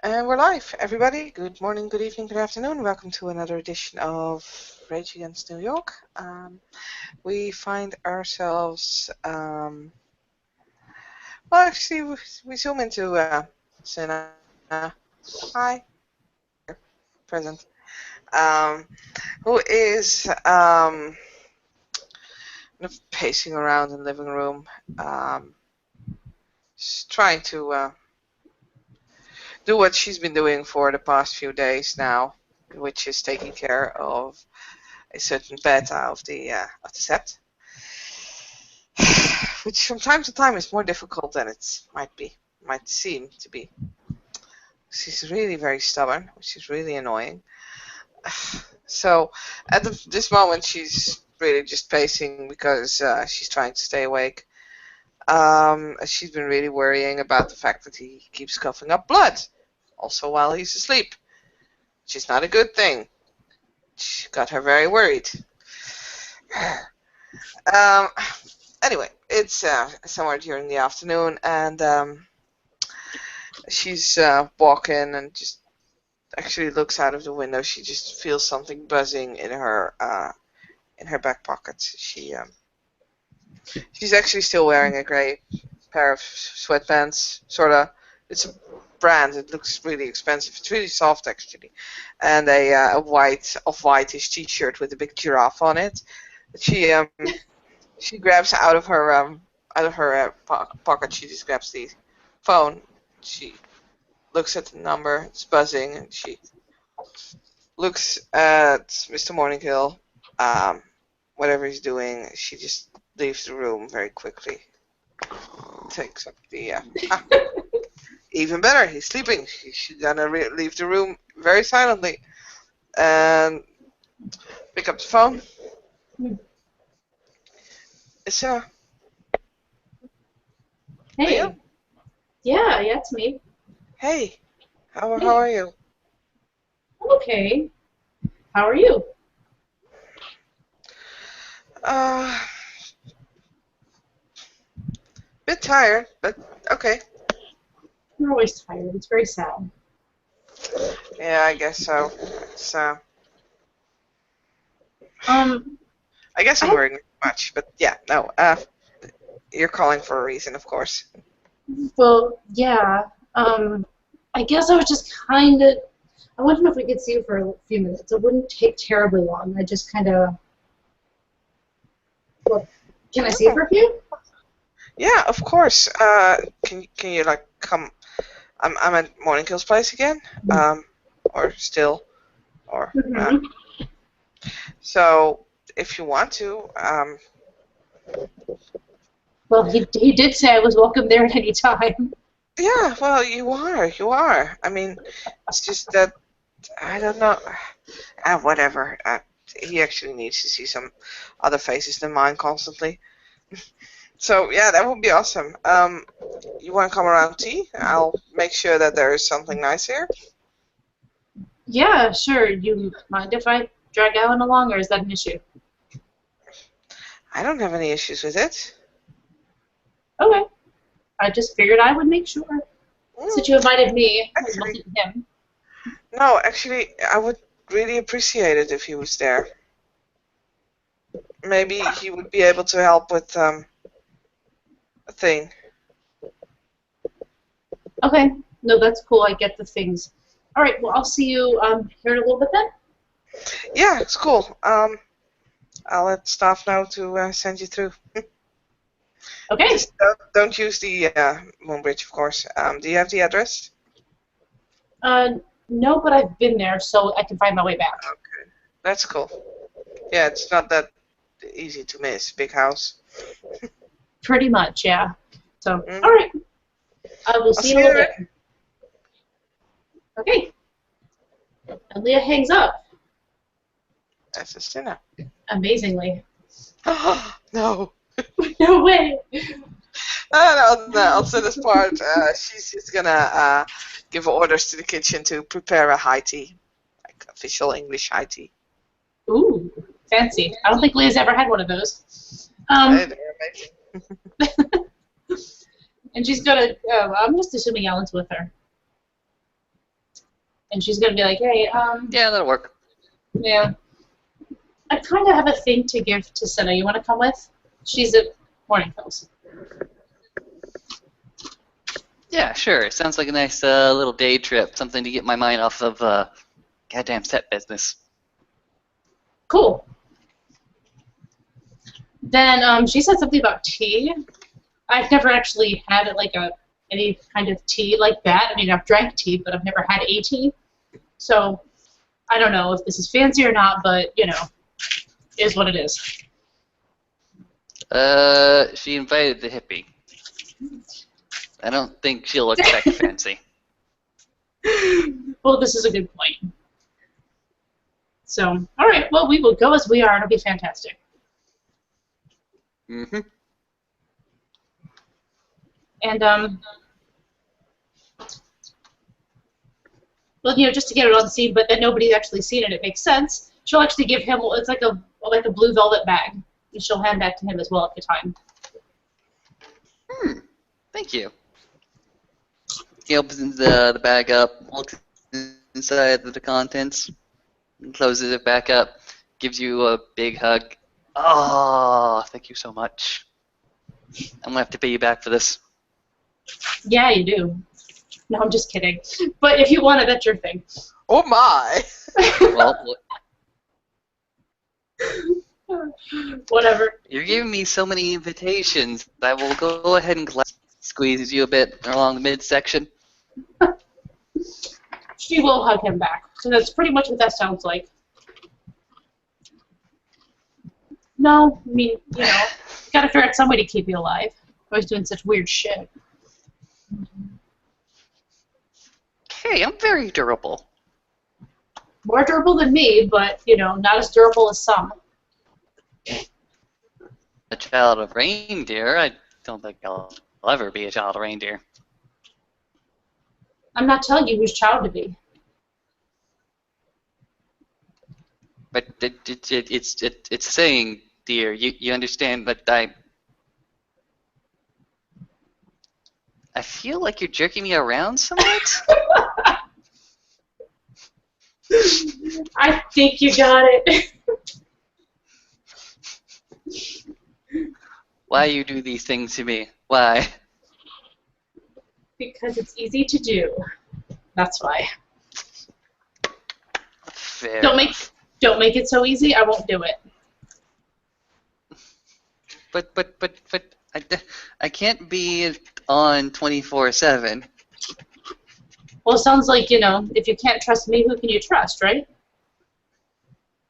And we're live, everybody. Good morning, good evening, good afternoon. Welcome to another edition of Rage Against New York. We find ourselves, well, actually, we zoom into Senna. Hi, present. Who is pacing around in the living room, trying to do what she's been doing for the past few days now, which is taking care of a certain pet out of the sept, which from time to time is more difficult than it might seem to be. She's really very stubborn, which is really annoying. So at this moment, she's really just pacing because she's trying to stay awake. She's been really worrying about the fact that he keeps coughing up blood, also while he's asleep, which is not a good thing. She got her very worried. Anyway, it's somewhere during the afternoon, and she's walking and just actually looks out of the window. She just feels something buzzing in her back pocket. She's actually still wearing a gray pair of sweatpants, sorta. It's a brand. It looks really expensive. It's really soft actually, and a whitish T-shirt with a big giraffe on it. She grabs out of her pocket. She just grabs the phone. She looks at the number. It's buzzing, and she looks at Mr. Morninghill. Whatever he's doing, she just leaves the room very quickly. Takes up the. Even better, he's sleeping. She's gonna leave the room very silently and pick up the phone. It's Hey. Leah? Yeah, it's me. Hey, how Hey. are you? I'm okay. How are you? Bit tired, but okay. You're always tired. It's very sad. Yeah, I guess so. It's I guess I'm I, worrying too much, but yeah, no. You're calling for a reason, of course. well, yeah. I guess I was just kind of. I wanted to know if we could see you for a few minutes. It wouldn't take terribly long. I just kind of. Well, can I see you for a few? Yeah, of course. Can you like come? I'm at Morningkill's place again. Or still, or Mm-hmm. so if you want to, Well, he did say I was welcome there at any time. yeah. Well, you are. I mean, it's just that I don't know. Whatever. He actually needs to see some other faces than mine constantly. So yeah, that would be awesome. You want to come around tea? I'll make sure that there is something nice here. Yeah, sure. You mind if I drag Alan along, or is that an issue? I don't have any issues with it. Okay. I just figured I would make sure. Since you invited me, it Actually, wasn't him. no, actually, I would really appreciate it if he was there. Maybe he would be able to help with a thing. Okay. No, that's cool. I get the things. All right. Well, I'll see you here in a little bit then. Yeah, it's cool. I'll let staff know to send you through. Okay. Just don't use the Moonbridge, of course. Do you have the address? No, but I've been there, so I can find my way back. Okay, that's cool. Yeah, it's not that easy to miss. Big house. Pretty much, yeah. So, Mm-hmm. all right. I will I'll see see you in a you little bit. Okay. And Leah hangs up. That's a sinner. Amazingly. No. No way. No, I'll say this part. She's just gonna give orders to the kitchen to prepare a high tea, like official English high tea. Ooh, fancy. I don't think Leah's ever had one of those. They're amazing. And she's gonna. I'm just assuming Alan's with her. And she's gonna be like, hey, Yeah, that'll work. yeah. I kind of have a thing to give to Senna. You want to come with? She's at Morning Hills. Yeah, sure. Sounds like a nice little day trip. Something to get my mind off of goddamn set business. Cool. Then she said something about tea. I've never actually had any kind of tea like that. I mean, I've drank tea, but I've never had a tea. So I don't know if this is fancy or not, but you know, it is what it is. She invited the hippie. I don't think she'll expect fancy. Well, this is a good point. So, all right. Well, we will go as we are. It'll be fantastic. Mm-hmm. And well, you know, just to get it on the scene, but then nobody's actually seen it. It makes sense. She'll actually give him. It's like a blue velvet bag, and she'll hand that to him as well at the time. Thank you. He opens the bag up, looks inside the contents, closes it back up, gives you a big hug. Oh, thank you so much. I'm gonna have to pay you back for this. Yeah, you do. No, I'm just kidding. But if you want it, that's your thing. Oh my! Well, Whatever. you're giving me so many invitations. I will go ahead and squeeze you a bit along the midsection. She will hug him back. So that's pretty much what that sounds like. No, I mean, you know, gotta figure out some way to keep you alive. Always doing such weird shit. Hey, I'm very durable. More durable than me, but, you know, not as durable as some. A child of reindeer? I don't think I'll ever be a child of reindeer. I'm not telling you whose child to be. But it's saying, dear, you understand that I feel like you're jerking me around somewhat? I think you got it. Why you do these things to me? Why? Because it's easy to do. That's why. Fair. Don't make it so easy. I won't do it. But I can't be on 24/7. Well, it sounds like, you know, if you can't trust me, who can you trust, right?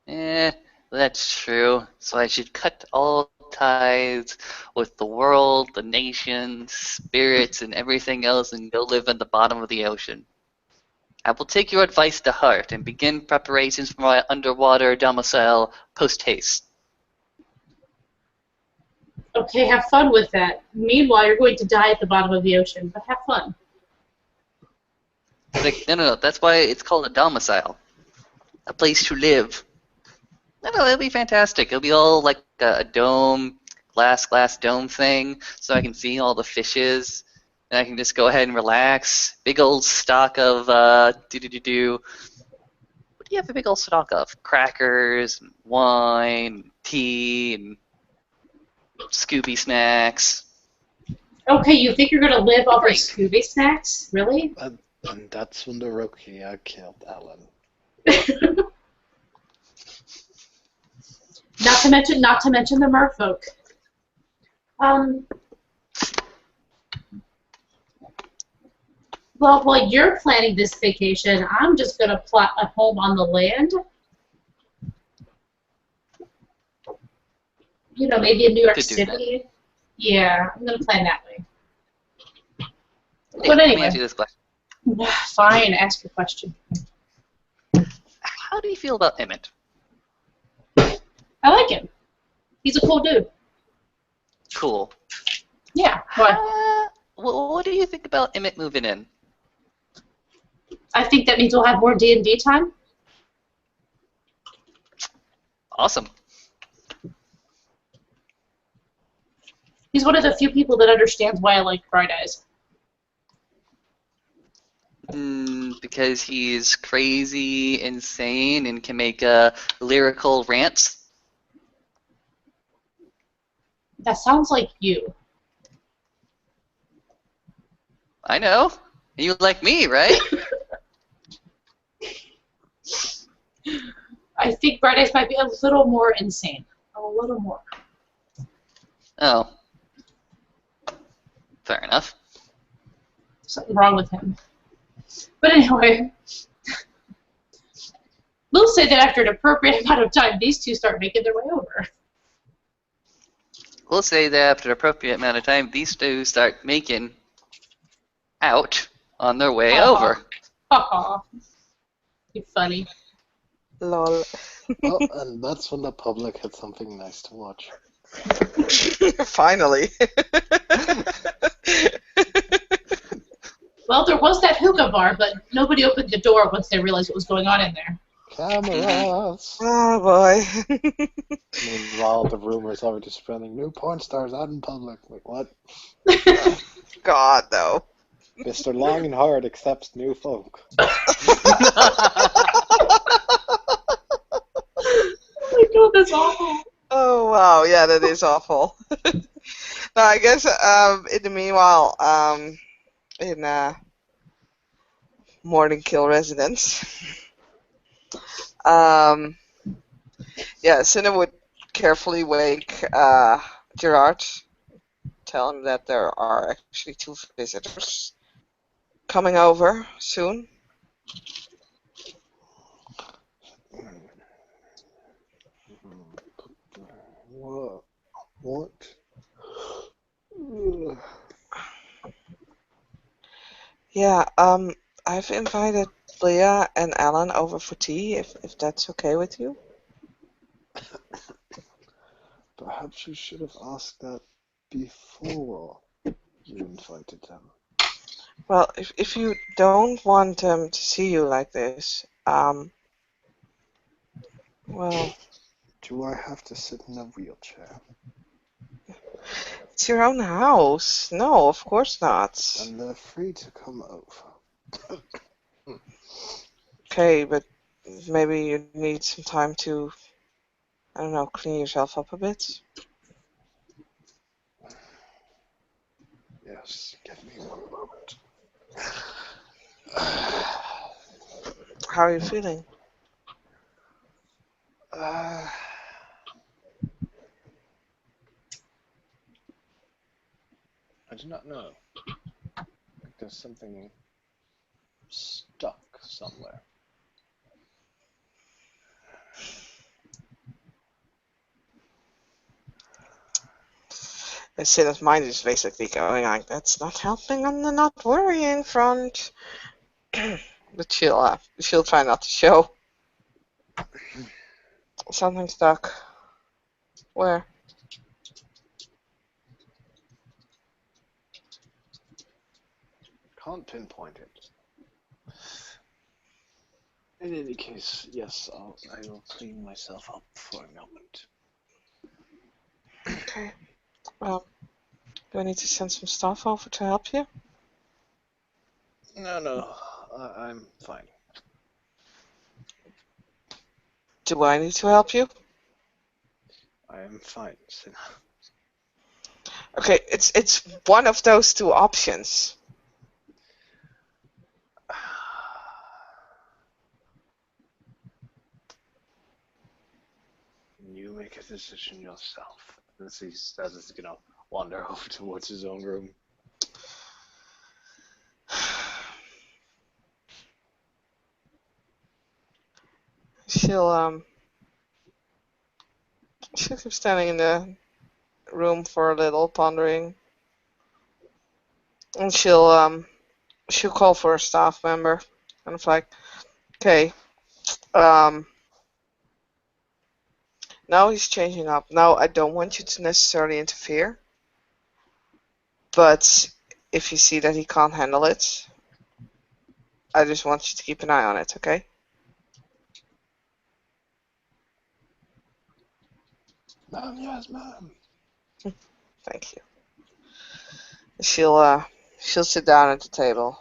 That's true. So I should cut all ties with the world, the nations, spirits, and everything else and go live at the bottom of the ocean. I will take your advice to heart and begin preparations for my underwater domicile post-haste. Okay, have fun with that. Meanwhile, you're going to die at the bottom of the ocean, but have fun. Like, no, that's why it's called a domicile. A place to live. No, it'll be fantastic. It'll be all like a dome, glass dome thing, so I can see all the fishes, and I can just go ahead and relax. Big old stock of, What do you have a big old stock of? Crackers, and wine, and tea, and Scooby snacks. Okay, you think you're going to live off of Scooby snacks? Really? And that's when the Rokia killed Ellen. Not to mention the merfolk. Well, while you're planning this vacation, I'm just going to plot a home on the land. You know, maybe in New York City. Yeah, I'm going to plan that way. Hey, But let me anyway. ask you this question. Fine, ask your question. How do you feel about Emmett? I like him. He's a cool dude. Cool. Yeah. Why? What do you think about Emmett moving in? I think that means we'll have more D&D time. Awesome. He's one of the few people that understands why I like Bright Eyes. because he's crazy, insane, and can make lyrical rants. That sounds like you. I know. You like me, right? I think Bright Eyes might be a little more insane. A little more. Oh. Fair enough. Something wrong with him. But anyway, we'll say that after an appropriate amount of time, these two start making their way over. We'll say that after an appropriate amount of time, these two start making out on their way over. Haha. You're funny. Lol. Oh, and that's when the public had something nice to watch. Finally. Well, there was that hookah bar, but nobody opened the door once they realized what was going on in there. Cameras! Oh boy. Meanwhile, the rumors already spreading. New porn stars out in public. Like, what? God, no. Mr. Long and Hard accepts new folk. Oh my god, that's awful. Oh wow, yeah, that is awful. Now I guess in the meanwhile, in Morning Kill Residence, yeah, Cinna would carefully wake Gerard, tell him that there are actually 2 visitors coming over soon. What? Yeah, I've invited Leah and Alan over for tea, if that's okay with you. Perhaps you should have asked that before you invited them. Well, if you don't want them to see you like this, well, Do I have to sit in a wheelchair? it's your own house. No, of course not. And they're free to come over. Okay, but maybe you need some time to, I don't know, clean yourself up a bit. Yes, give me one moment. How are you feeling? I do not know. There's something stuck somewhere. And Cinna's mind is basically going like, that's not helping on the not worrying front. But she'll try not to show. Something stuck. Where? Can't pinpoint it. In any case, yes, I will clean myself up for a moment. Okay. Well, do I need to send some staff over to help you? No, I'm fine. Do I need to help you? I am fine, Cinna. Okay, it's one of those 2 options. You make a decision yourself. As he says, it's gonna wander over towards his own room. She'll keep standing in the room for a little, pondering, and she'll call for a staff member, and it's like, okay, now he's changing up. Now I don't want you to necessarily interfere, but if you see that he can't handle it, I just want you to keep an eye on it, okay? Ma'am, yes, ma'am. Thank you. She'll sit down at the table.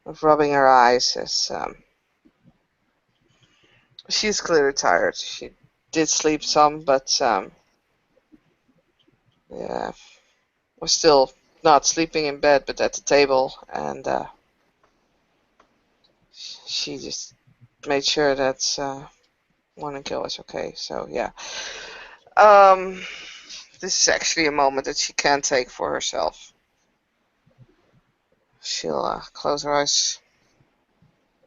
of rubbing her eyes as she's clearly tired. She did sleep some, but yeah, was still not sleeping in bed, but at the table, and she just made sure that Morning Kill was okay. So yeah, this is actually a moment that she can take for herself. She'll close her eyes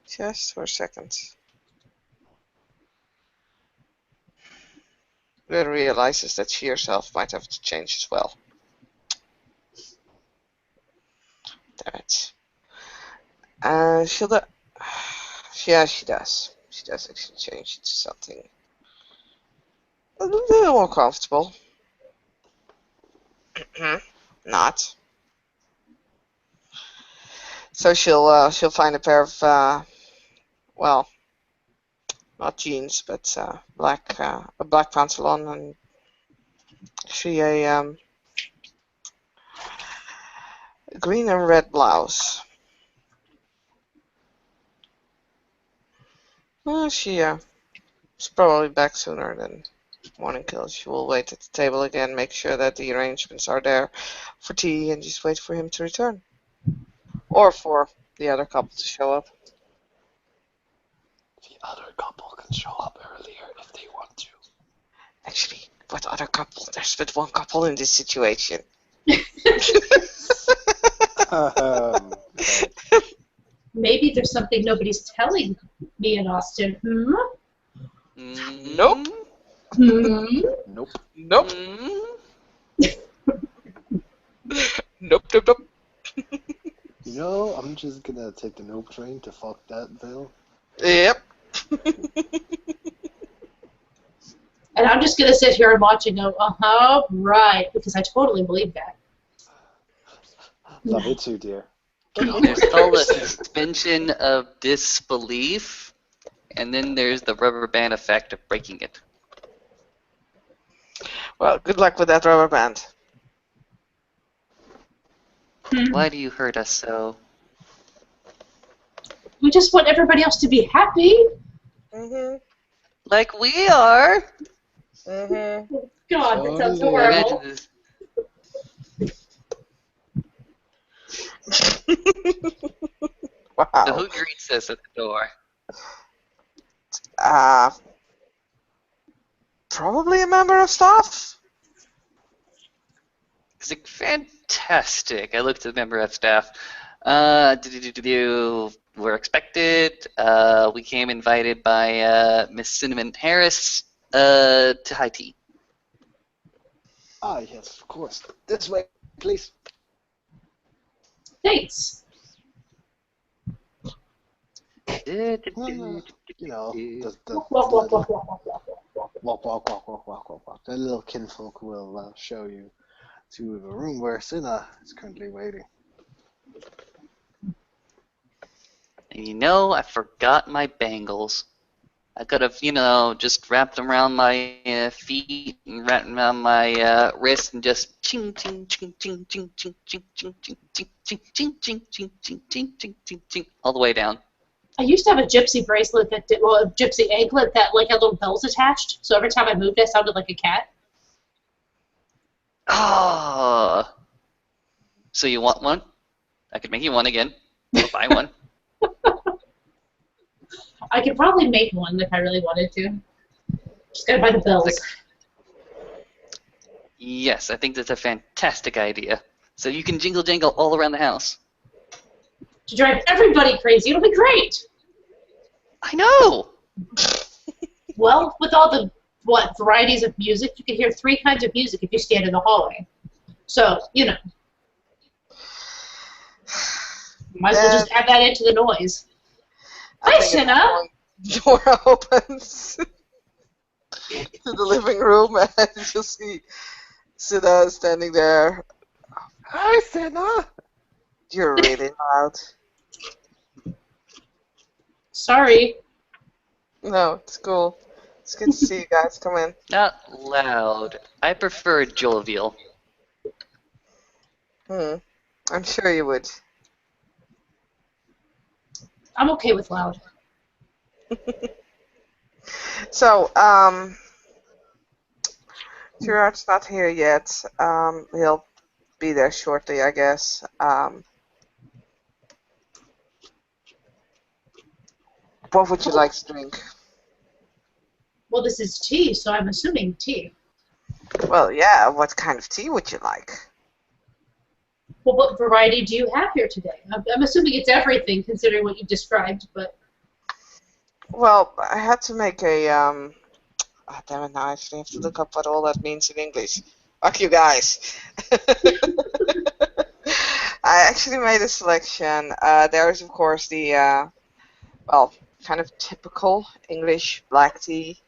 just for a second. Then realizes that she herself might have to change as well. Damn it. She'll do. Yeah, she does. She does actually change it to something a little more comfortable. Not. So she'll find a pair of well, not jeans, but a black pantalon and actually a green and red blouse. Well, she's probably back sooner than Morning Kill. She will wait at the table again, make sure that the arrangements are there for tea, and just wait for him to return. Or for the other couple to show up. The other couple can show up earlier if they want to. Actually, what other couple? There's but one couple in this situation. Okay. Maybe there's something nobody's telling me and Austin. Nope. Hmm? Nope. Nope. Nope, nope, nope. You know, I'm just gonna take the nope train to fuck that Vale. Yep. And I'm just going to sit here and watch and go, uh-huh, right, because I totally believe that. Love it too, dear. There's all the suspension of disbelief, and then there's the rubber band effect of breaking it. Well, good luck with that rubber band. Why do you hurt us so? We just want everybody else to be happy. Like we are! God, that sounds Totally. Imagine horrible. this. So Wow. who greets us at the door? Probably a member of staff. It's like, fantastic. I looked at the member of staff. We're expected. We came invited by Miss Cinnamon Harris to high tea. Ah, yes, of course. This way, please. Thanks. You know, Walk, walk, walk, walk, walk, walk, walk, walk. The little kinfolk will show you to the room where Cinna is currently waiting. And you know, I forgot my bangles. I could have, just wrapped them around my feet and wrapped them around my wrist and just ching ching ching ching ching ching ching ching ching ching ching ching ching ching ching ching ching ching ching all the way down. I used to have a gypsy bracelet that did, well, a gypsy anklet that like had little bells attached. So every time I moved, I sounded like a cat. Oh. So you want one? I could make you one again. I'll buy one. I could probably make one if I really wanted to. Just gotta buy the bells. Yes, I think that's a fantastic idea. So you can jingle jangle all around the house. To drive everybody crazy, it'll be great. I know. Well, with all the varieties of music, you can hear 3 kinds of music if you stand in the hallway. So, might as well just add that into the noise. I Hi, think Cinna. the door opens to the living room, and you'll see Cinna standing there. Hi, Cinna! You're really loud. Sorry. No, it's cool. It's good to see you guys. Come in. Not loud. I prefer jovial. I'm sure you would. I'm okay with loud. So, Gerard's not here yet. He'll be there shortly, I guess. What would you like to drink? Well, this is tea, so I'm assuming tea. Well, yeah, what kind of tea would you like? Well, what variety do you have here today? I'm assuming it's everything, considering what you described, but... Well, I had to make a, oh, damn it, now I actually have to look up what all that means in English. Fuck you guys. I actually made a selection. There's, of course, the, well, kind of typical English black tea.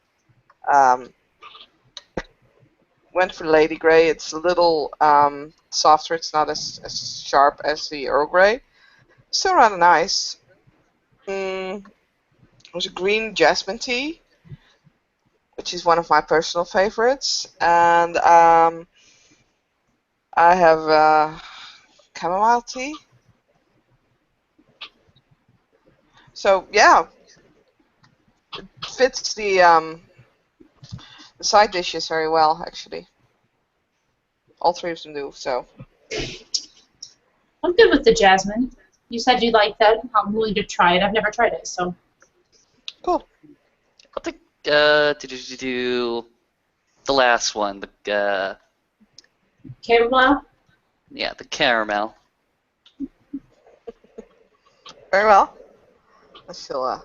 Went for Lady Grey. It's a little softer. It's not as sharp as the Earl Grey. Still rather nice. It was a green jasmine tea, which is one of my personal favorites. And I have chamomile tea. So yeah, it fits the side dishes very well, actually. All three of them do. So I'm good with the jasmine. You said you like that. I'm willing to try it. I've never tried it, so... cool. I'll take do the last one. The Chamomile? yeah, the caramel. Very well. She'll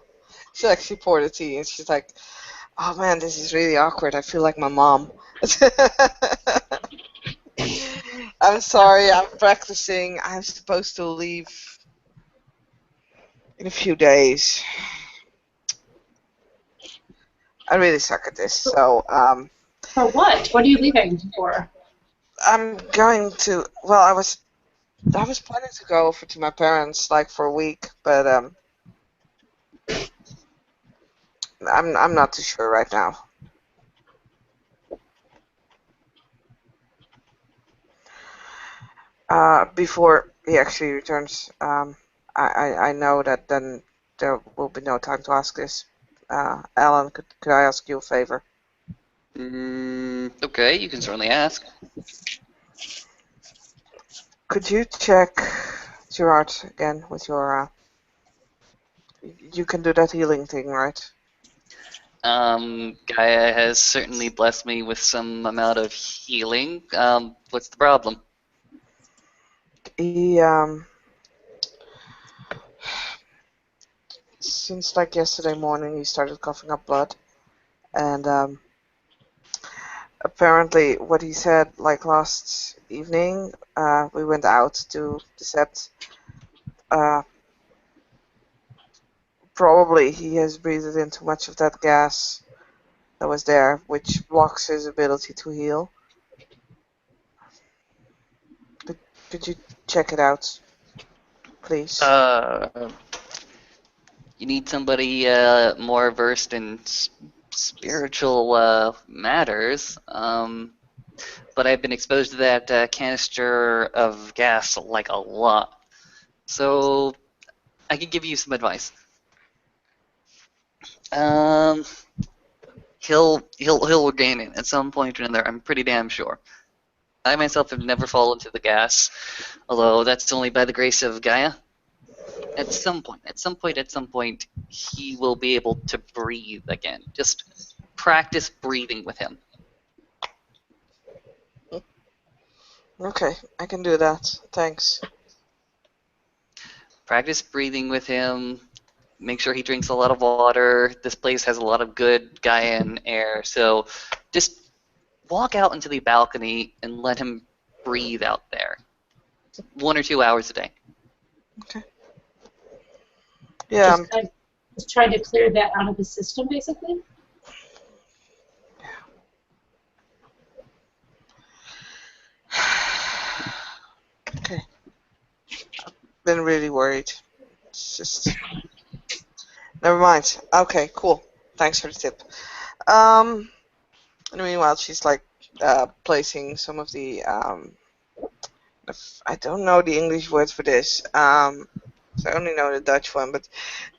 actually pour the tea, and she's like, "Oh man, this is really awkward. I feel like my mom." I'm sorry, I'm practicing. I'm supposed to leave in a few days. I really suck at this, so For what? What are you leaving for? I'm going to. Well, I was planning to go over to my parents like for a week, but I'm not too sure right now. Before he actually returns, I know that then there will be no time to ask this. Alan, could I ask you a favor? Okay, you can certainly ask. Could you check Gerard again with your? You can do that healing thing, right? Gaia has certainly blessed me with some amount of healing. What's the problem? He since like yesterday morning he started coughing up blood, and apparently what he said like last evening, we went out to Decept. Probably he has breathed in too much of that gas that was there, which blocks his ability to heal. Could you check it out, please? You need somebody more versed in spiritual matters. But I've been exposed to that canister of gas like a lot, so I can give you some advice. He'll regain it at some point or another. I'm pretty damn sure. I myself have never fallen to the gas, although that's only by the grace of Gaia. At some point, he will be able to breathe again. Just practice breathing with him. Okay, I can do that. Thanks. Practice breathing with him. Make sure he drinks a lot of water. This place has a lot of good Gaian air, so just walk out into the balcony and let him breathe out there. 1 or 2 hours a day. Okay. Yeah. Just trying to clear that out of his system, basically? Okay. I've been really worried. It's just... Never mind. Okay, cool. Thanks for the tip. And meanwhile, she's like placing some of the I don't know the English word for this. So I only know the Dutch one, but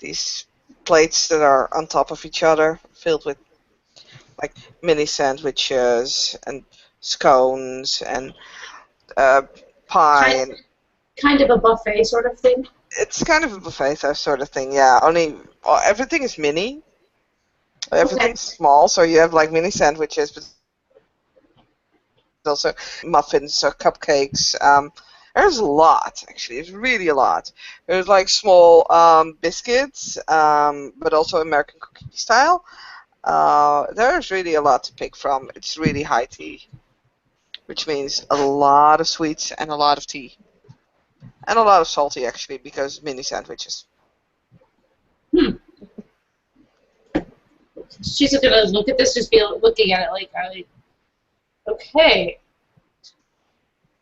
these plates that are on top of each other, filled with like mini sandwiches and scones and uh, pie, Kind, and kind of a buffet sort of thing. it's kind of a buffet sort of thing. Yeah, only everything is mini. Okay. Everything's small, so you have like mini sandwiches, but also muffins or cupcakes. There's a lot, actually. It's really a lot. There's like small biscuits, but also American cookie style. There's really a lot to pick from. It's really high tea, which means a lot of sweets and a lot of tea. And a lot of salty, actually, because mini sandwiches. Hmm. She's gonna look at this, just be looking at it like, okay.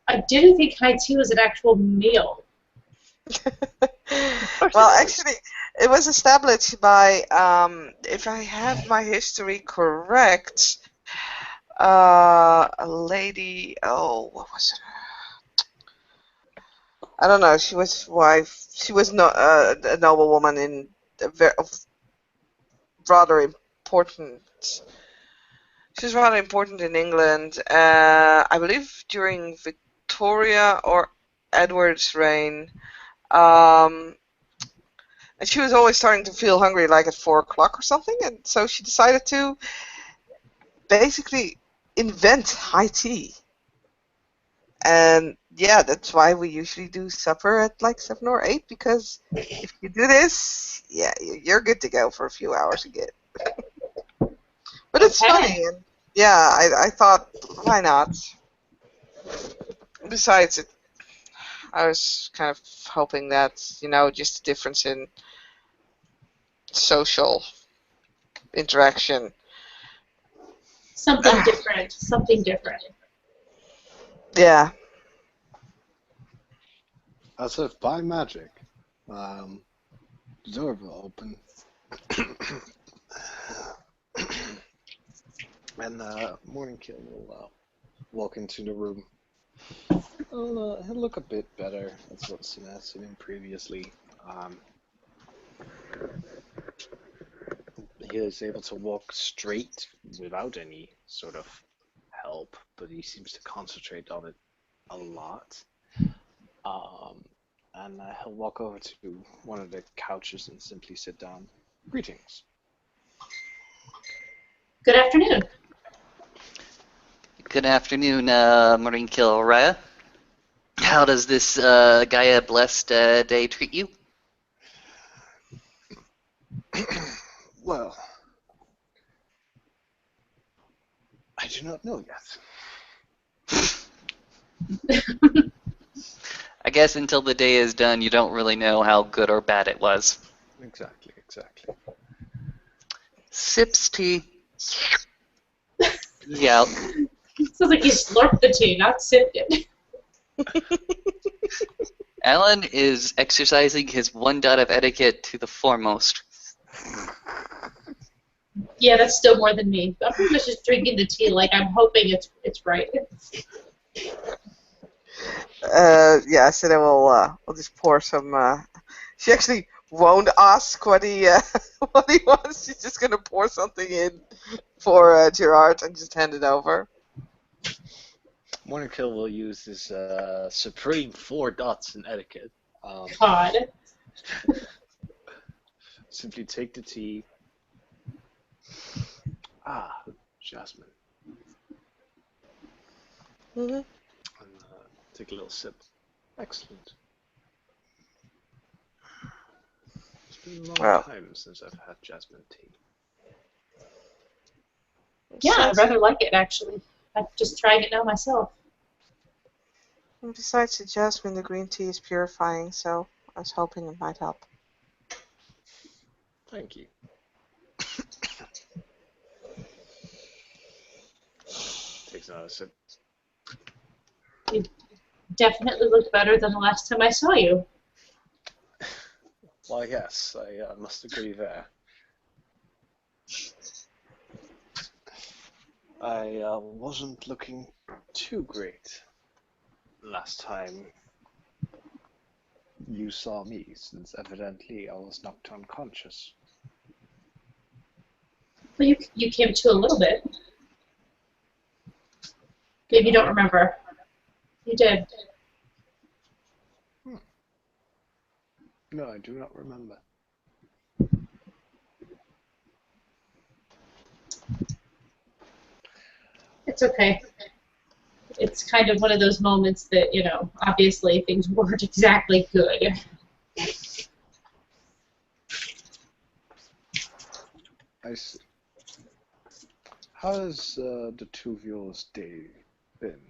I didn't think high tea was an actual meal. Well, actually, it was established by, if I have my history correct, a lady. Oh, what was it? I don't know. She was wife. She was a noblewoman in a rather important. She was rather important in England. I believe during Victoria or Edward's reign. Um, and she was always starting to feel hungry, like at 4 o'clock or something, and so she decided to basically invent high tea. And yeah, that's why we usually do supper at like 7 or 8, because if you do this, yeah, you're good to go for a few hours again. But it's Okay. funny, and yeah, I thought, why not? Besides, I was kind of hoping that, just a difference in social interaction. Something different. Something different. Yeah. As if by magic, the door will open, and Morning Kill will walk into the room. He'll look a bit better. That's what Sin has seen him previously. He is able to walk straight without any sort of help, but he seems to concentrate on it a lot. And he'll walk over to one of the couches and simply sit down. Greetings. Good afternoon. Good afternoon, Marine Kill Raya. How does this Gaia blessed day treat you? Well, I do not know yet. I guess until the day is done, you don't really know how good or bad it was. Exactly. Sips tea. Yeah. Sounds like you slurped the tea, not sipped it. Alan is exercising his 1 dot of etiquette to the foremost. Yeah, that's still more than me. I'm pretty much just drinking the tea like I'm hoping it's right. Yeah, so then we'll just pour some. She actually won't ask what he what he wants. She's just gonna pour something in for Gerard and just hand it over. Morning Kill will use his supreme 4 dots in etiquette. God. Simply take the tea. Jasmine. Mm-hmm. And take a little sip. Excellent. It's been a long time since I've had jasmine tea. Yeah, I'd rather like it, actually. I'm just trying it now myself. And besides the jasmine, the green tea is purifying, so I was hoping it might help. Thank you. Takes another sip. You definitely looked better than the last time I saw you. Well, yes, I must agree there. I wasn't looking too great last time. you saw me, since evidently I was knocked unconscious. Well, you came to a little bit. Maybe you don't remember. You did. No, I do not remember. It's okay. It's kind of one of those moments that, you know, obviously things weren't exactly good. I see. How has the two of yours day been,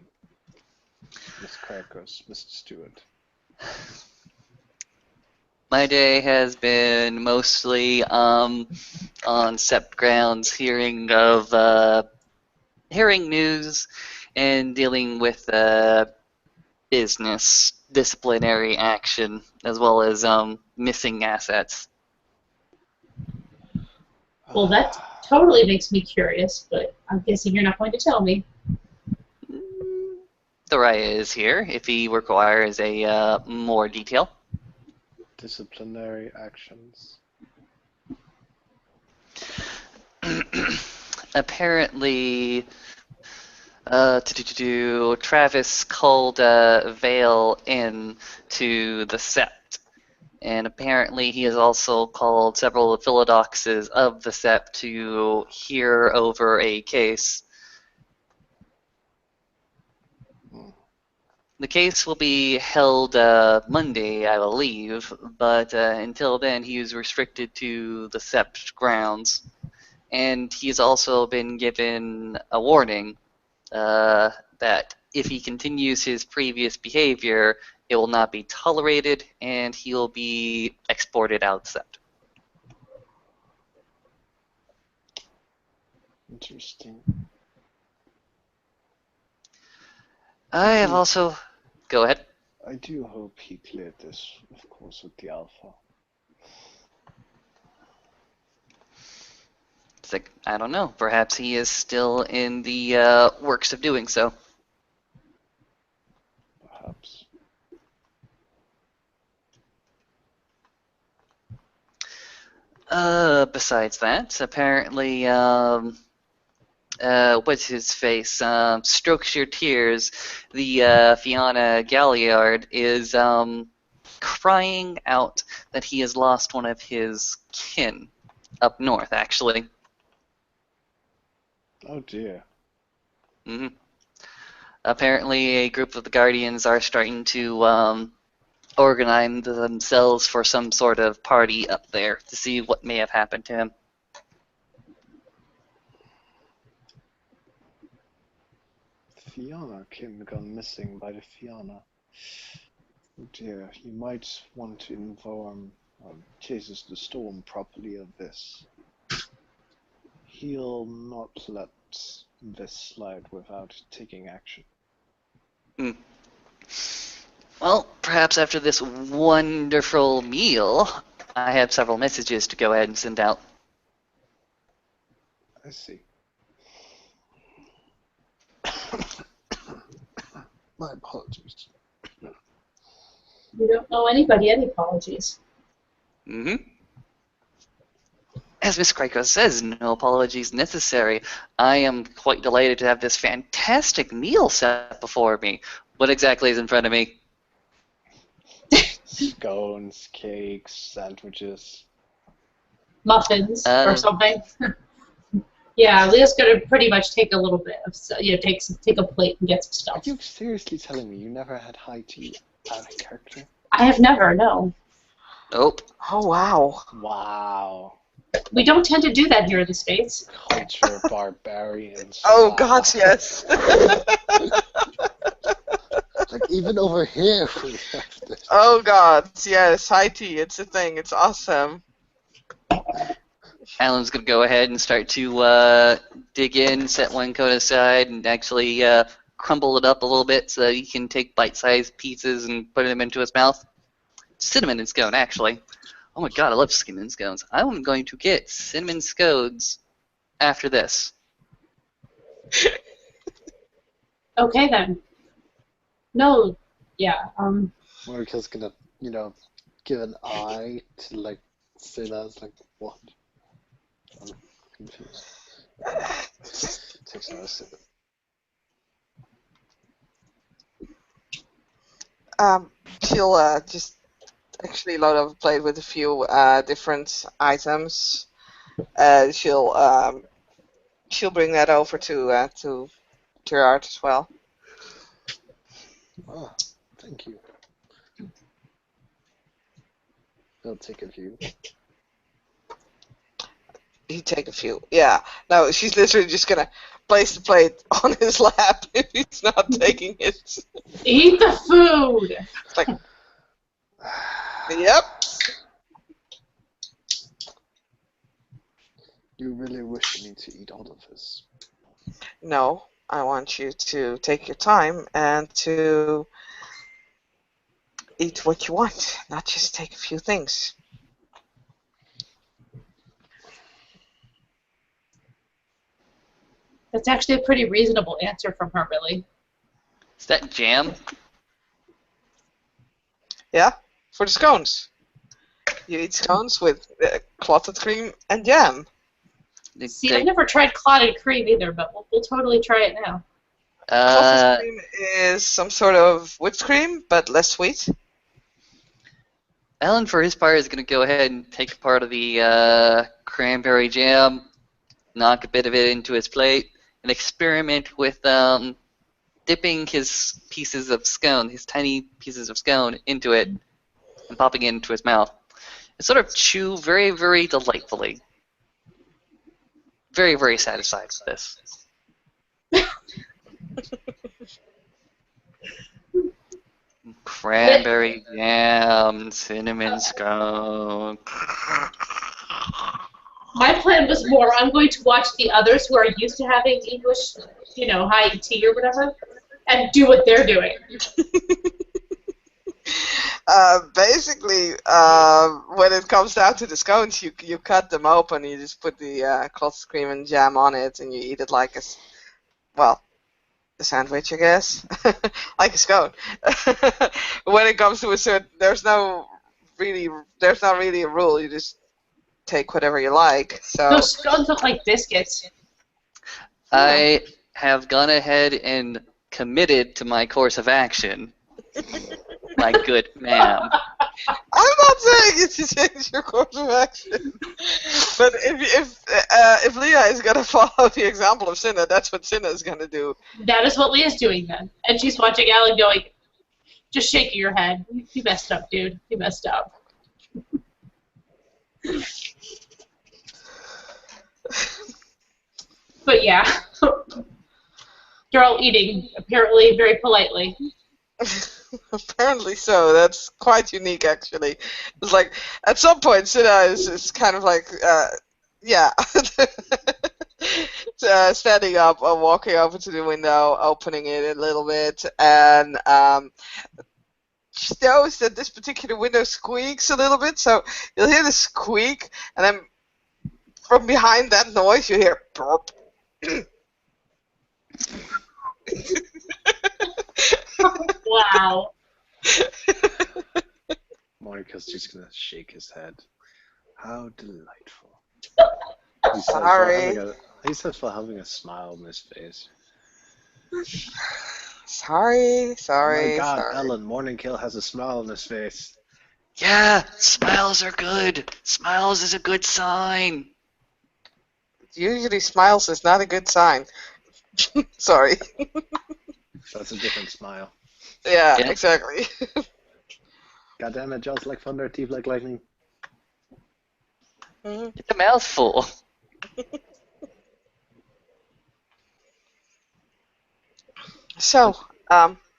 Miss Carcos, Mr. Stewart? My day has been mostly on SEPT grounds, hearing news and dealing with business disciplinary action, as well as missing assets. Well, that totally makes me curious, but I'm guessing you're not going to tell me. Thoraya is here if he requires a more detail. Disciplinary actions. Apparently, Travis called Vale in to the Sept, and apparently he has also called several Philodoxes of the Sept to hear over a case. The case will be held Monday, I believe, but until then he is restricted to the Sept grounds. And he's also been given a warning that if he continues his previous behavior, it will not be tolerated and he will be exported out of Sept. Interesting. I have also... Go ahead. I do hope he cleared this, of course, with the Alpha. It's like, I don't know. Perhaps he is still in the works of doing so. Perhaps. Besides that, apparently, what's his face? Strokes Your Tears, the Fianna Galliard, is crying out that he has lost one of his kin up north, actually. Oh dear. hmm Apparently, a group of the Guardians are starting to organize themselves for some sort of party up there to see what may have happened to him. Fianna came gone missing by the Fianna. Oh dear, you might want to inform Jesus the Storm properly of this. He'll not let this slide without taking action. Well, perhaps after this wonderful meal, I have several messages to go ahead and send out. I see. My apologies. You don't owe anybody any apologies. As Miss Kryko says, no apologies necessary. I am quite delighted to have this fantastic meal set before me. What exactly is in front of me? Scones, cakes, sandwiches. Muffins or something. Yeah, Leah's gonna pretty much take a little bit of, take a plate and get some Are stuff. you seriously telling me you never had high tea out of character? I have never, no. Nope. Oh, wow. Wow. We don't tend to do that here in the States. Culture barbarians. Oh, Wow. God, yes. Like, even over here we have this. Oh, God, yes. High tea, it's a thing. It's awesome. Alan's going to go ahead and start to dig in, set one coat aside, and actually crumble it up a little bit so that he can take bite-sized pieces and put them into his mouth. Cinnamon and scone, actually. Oh my god, I love cinnamon scones. I'm going to get cinnamon scones after this. Okay then. No, yeah. Marika's gonna you know, give an eye to like Cinna. It's like, what? I'm confused. Takes another sip. She'll just actually load up a plate with a few different items. She'll bring that over to Gerard as well. Oh, thank you. I'll take a few. You take a few. Yeah. No, she's literally just gonna place the plate on his lap if he's not taking it. Eat the food! It's like, yep. You really wish me to eat all of this? No, I want you to take your time and to eat what you want, not just take a few things. That's actually a pretty reasonable answer from her, really. Is that jam? Yeah, for the scones. You eat scones with clotted cream and jam. See, I've never tried clotted cream either, but we'll totally try it now. Clotted cream is some sort of whipped cream, but less sweet. Alan, for his part, is going to go ahead and take a part of the cranberry jam, knock a bit of it into his plate, and experiment with dipping his pieces of scone, his tiny pieces of scone, into it and popping it into his mouth. And sort of chew very, very delightfully. Very, very satisfied with this. Cranberry jam, cinnamon scone. My plan was more, I'm going to watch the others who are used to having English, high tea or whatever, and do what they're doing. Basically, when it comes down to the scones, you cut them open, you just put the clotted cream and jam on it, and you eat it like a sandwich, I guess, like a scone. When it comes to a certain, there's not really a rule. You just take whatever you like. So those scones look like biscuits. I have gone ahead and committed to my course of action. My good ma'am. I'm not saying you to change your course of action, but if Leah is gonna follow the example of Cinna, that's what Cinna is gonna do. That is what Leah's doing then, and she's watching Alan going, just shaking your head. You messed up, dude. You messed up. But yeah, you're all eating apparently very politely. Apparently so. That's quite unique, actually. It's like, at some point, Cinna is kind of like, standing up and walking over to the window, opening it a little bit, and she knows that this particular window squeaks a little bit, so you'll hear the squeak, and then from behind that noise, you hear burp. Wow. Monica's just gonna shake his head. How delightful. Sorry. He says while having a smile on his face. Sorry. Oh my God, Ellen, Morning Kill has a smile on his face. Yeah, smiles are good. Smiles is a good sign. Usually smiles is not a good sign. Sorry. That's a different smile. Yeah, Yeah. exactly. God damn it, jaws like thunder, teeth like lightning. It's a mouthful. So,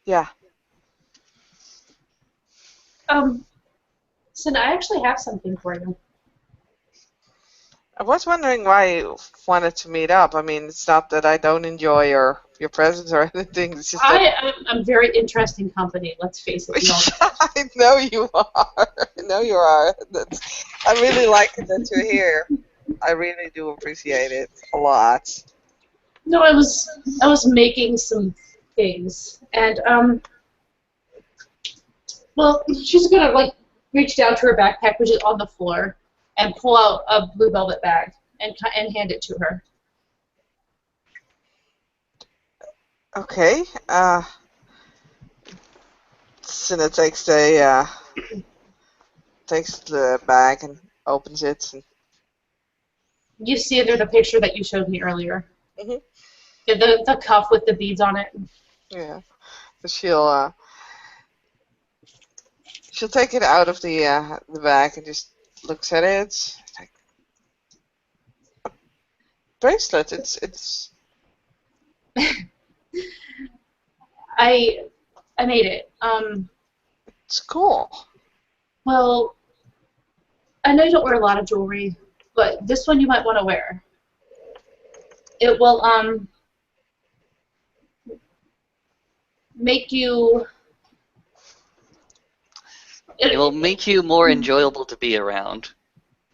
yeah. Cinna, I actually have something for you. I was wondering why you wanted to meet up. I mean, it's not that I don't enjoy your presence or anything. It's just that I'm very interesting company, let's face it. I know you are. I know you are. I really like it that you're here. I really do appreciate it a lot. No, I was making some things, and Well, she's gonna like reach down to her backpack, which is on the floor, and pull out a blue velvet bag and hand it to her. Okay. Cinna takes the bag and opens it. And You see under the picture that you showed me earlier. Mhm. Yeah, the cuff with the beads on it. yeah, so she'll take it out of the bag and just looks at it. It's like a bracelet. It's I made it. it's cool. Well, I know you don't wear a lot of jewelry, but this one you might want to wear. It will make you. It will make you more enjoyable to be around.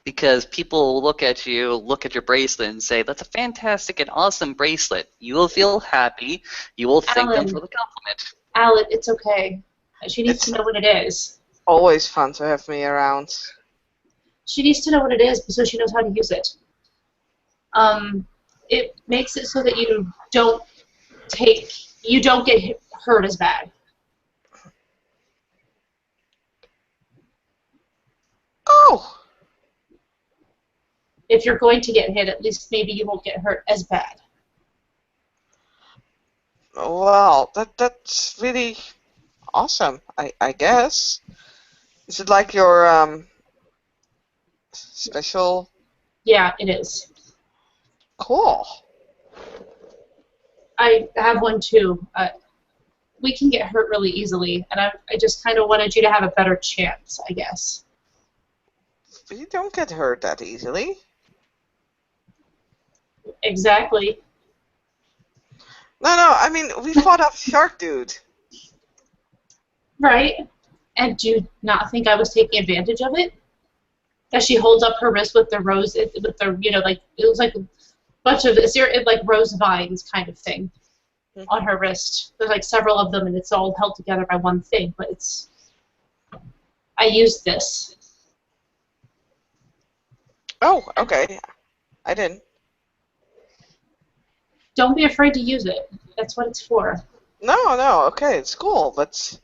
Because people will look at you, look at your bracelet, and say, that's a fantastic and awesome bracelet. You will feel happy. You will thank them Alan. for the compliment. Alan, it's okay. She needs to know what it is. Always fun to have me around. She needs to know what it is so she knows how to use it. It makes it so that you don't get hurt as bad. Oh! If you're going to get hit, at least maybe you won't get hurt as bad. Well, that's really awesome, I guess. Is it like your special? Yeah, it is. Cool. I have one too. We can get hurt really easily, and I just kind of wanted you to have a better chance, I guess. But you don't get hurt that easily. Exactly. No, I mean, we fought off Shark Dude. Right. And do you not think I was taking advantage of it? As she holds up her wrist with the rose, with the, like, it was like a bunch of, like rose vines kind of thing on her wrist. There's like several of them, and it's all held together by one thing, but I used this. Oh, okay. I didn't. Don't be afraid to use it. That's what it's for. No, okay, it's cool, but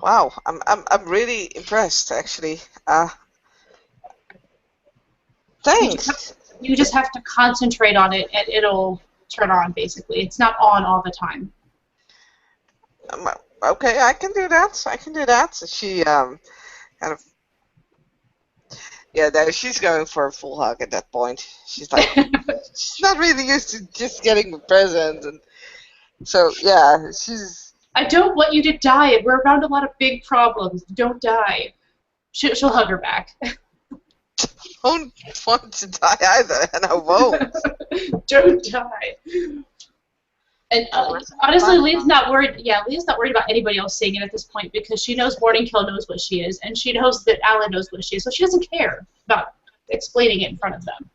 wow, I'm really impressed actually. Thanks. You just have to concentrate on it, and it'll turn on, basically. It's not on all the time. Okay, I can do that. So she kind of. Yeah, no, she's going for a full hug at that point. She's like, she's not really used to just getting a present, and so yeah, she's. I don't want you to die. We're around a lot of big problems. Don't die. She'll hug her back. Don't want to die either, and I won't. Don't die. And honestly, Leah's not worried. Yeah, Leah's not worried about anybody else seeing it at this point because she knows Morning Kill knows what she is, and she knows that Alan knows what she is, so she doesn't care about explaining it in front of them.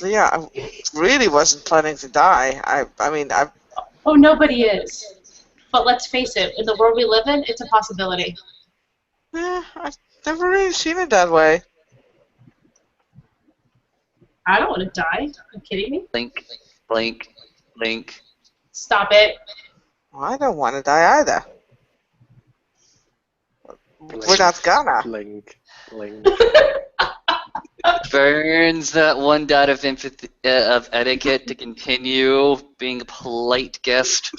Yeah, I really wasn't planning to die. I mean, Oh, nobody is. But let's face it, in the world we live in, it's a possibility. Yeah, I've never really seen it that way. I don't want to die. Are you kidding me? Link. Stop it. Well, I don't want to die either. We're not gonna. Blink. Burns that one dot of empathy of etiquette to continue being a polite guest.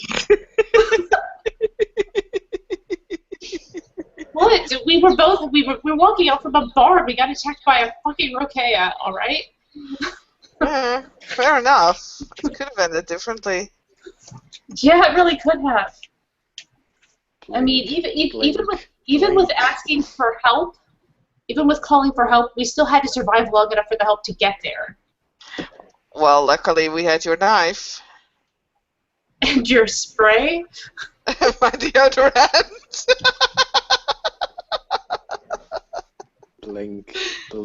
What? We were walking out from a bar and we got attacked by a fucking Rokea, alright? Yeah, fair enough. It could have ended differently. Yeah, it really could have. I mean, even with asking for help, even with calling for help, we still had to survive long enough for the help to get there. Well, luckily we had your knife. And your spray? My deodorant. Blink. I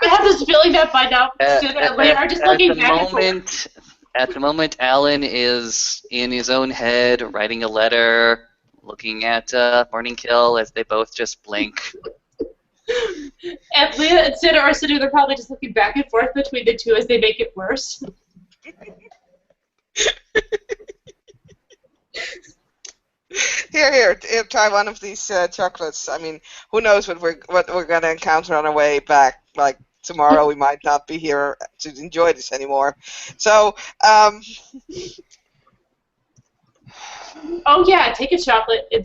have this feeling that by now, sooner or later, are just looking back and forth. At the moment, Alan is in his own head, writing a letter, looking at Morning Kill as they both just blink. And Leah and Sid are sitting there probably just looking back and forth between the two as they make it worse. Here, try one of these chocolates. I mean, who knows what we're gonna encounter on our way back? Like tomorrow, we might not be here to enjoy this anymore. So, Oh yeah, take a chocolate and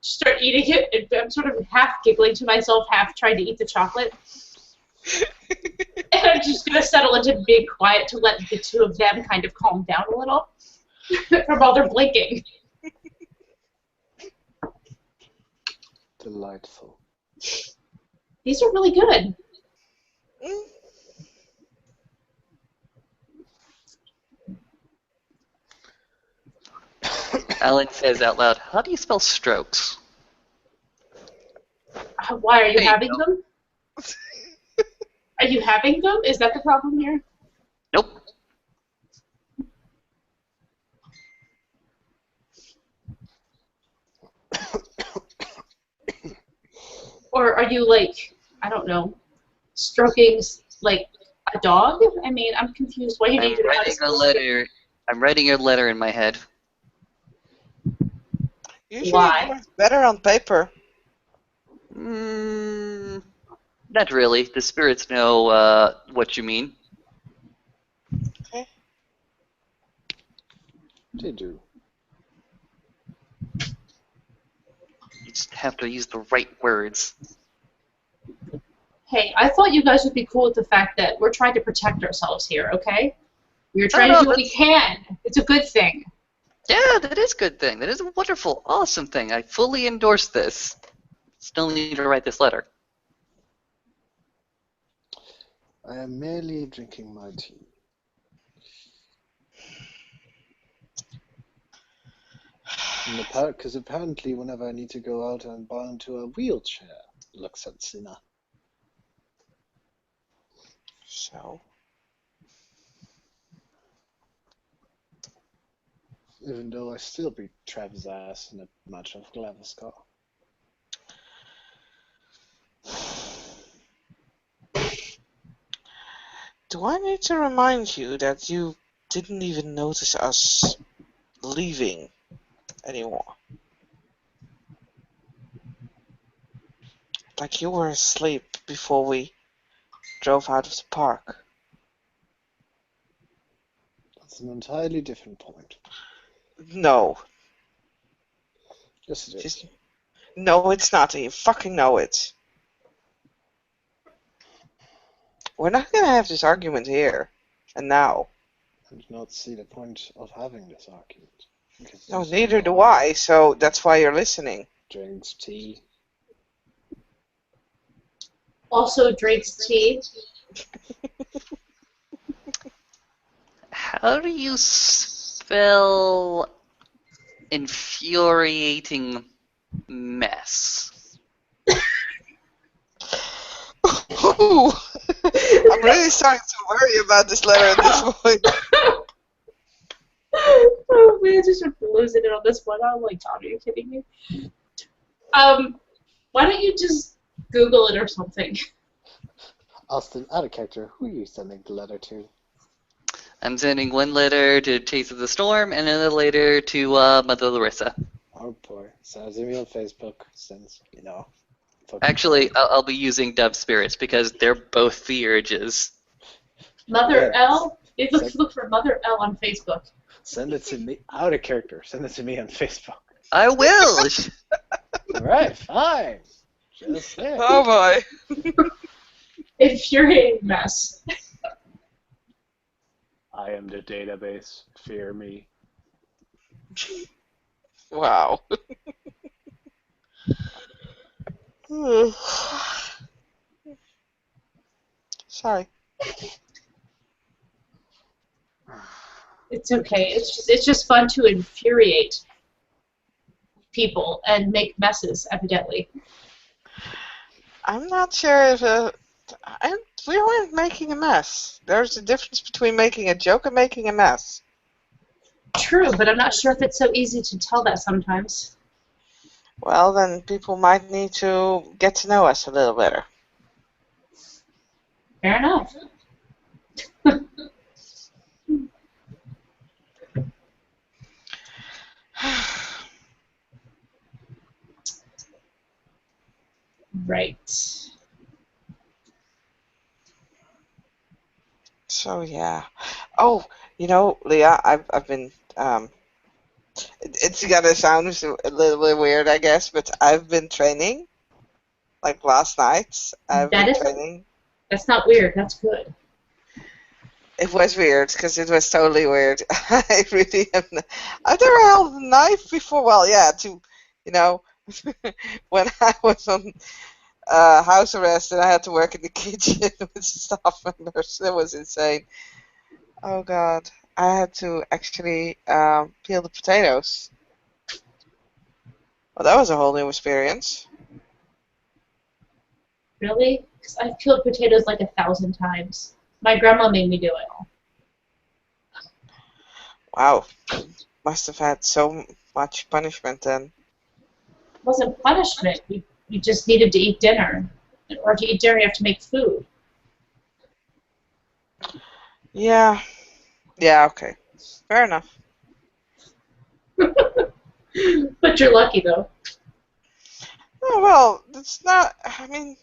start eating it. And I'm sort of half giggling to myself, half trying to eat the chocolate. And I'm just gonna settle into being quiet to let the two of them kind of calm down a little from all their blinking. Delightful. These are really good. Alan says out loud, "How do you spell strokes?" Why are you There you having go. them? Are you having them? Is that the problem here? Nope. Or are you like, I don't know, stroking like a dog? I mean, I'm confused why you I'm need to know how to writing a spell letter. I'm writing a letter in my head. usually Why? it works better on paper. Not really. The spirits know what you mean. They do. You just have to use the right words. Hey, I thought you guys would be cool with the fact that we're trying to protect ourselves here, okay? We're trying no, to do what we can. It's a good thing. Yeah, that is a good thing. That is a wonderful, awesome thing. I fully endorse this. Still need to write this letter. I am merely drinking my tea. Because apparently whenever I need to go out, I'm bound to a wheelchair. Looks at Sina. So, Even though I still beat Travis' ass in a match of Glavascar. do I need to remind you that you didn't even notice us leaving anymore? Like you were asleep before we drove out of the park. That's an entirely different point. No. Yes, it is. Just, no, it's not. You fucking know it. We're not gonna have this argument here and now. I do not see the point of having this argument. Because No, this neither do guy I, so that's why you're listening. drinks tea. Also drinks tea. How do you spell infuriating mess? Ooh. I'm really starting to worry about this letter at this point. Oh man, just losing it on this one. I'm like, Tom, are you kidding me? Why don't you just Google it or something? Austin, out of character, who are you sending the letter to? I'm sending one letter to Taste of the Storm and another letter to Mother Larissa. Oh boy. Send it to me on Facebook since, you know. Actually, I'll be using Dove Spirits because they're both the urges. Mother Yeah. L? Look for Mother L on Facebook. Send it to me out of character. Send it to me on Facebook. I will! Alright, fine. Just say. Oh boy. Infuriating mess. I am the database. Fear me. Wow. Sorry. It's okay. It's just fun to infuriate people and make messes, evidently. I'm not sure if And we weren't making a mess. There's a difference between making a joke and making a mess. True, but I'm not sure if it's so easy to tell that sometimes. Well, then people might need to get to know us a little better. Fair enough. Right. So yeah. Oh, Leah, I've been it's gonna sound a little bit weird, I guess, but I've been training. Like last night, I've been training. That's not weird. That's good. It was weird because it was totally weird. I really have. I've never held a knife before. Well, yeah, when I was on house arrest and I had to work in the kitchen with staff members, that was insane. Oh God, I had to actually peel the potatoes. Well, that was a whole new experience. Really? Because I've peeled potatoes like 1,000 times. My grandma made me do it. Wow, must have had so much punishment then. It wasn't punishment. You just needed to eat dinner. In order to eat dinner, you have to make food. Yeah. Yeah, okay. Fair enough. But you're lucky, though. Oh, well, it's not, I mean,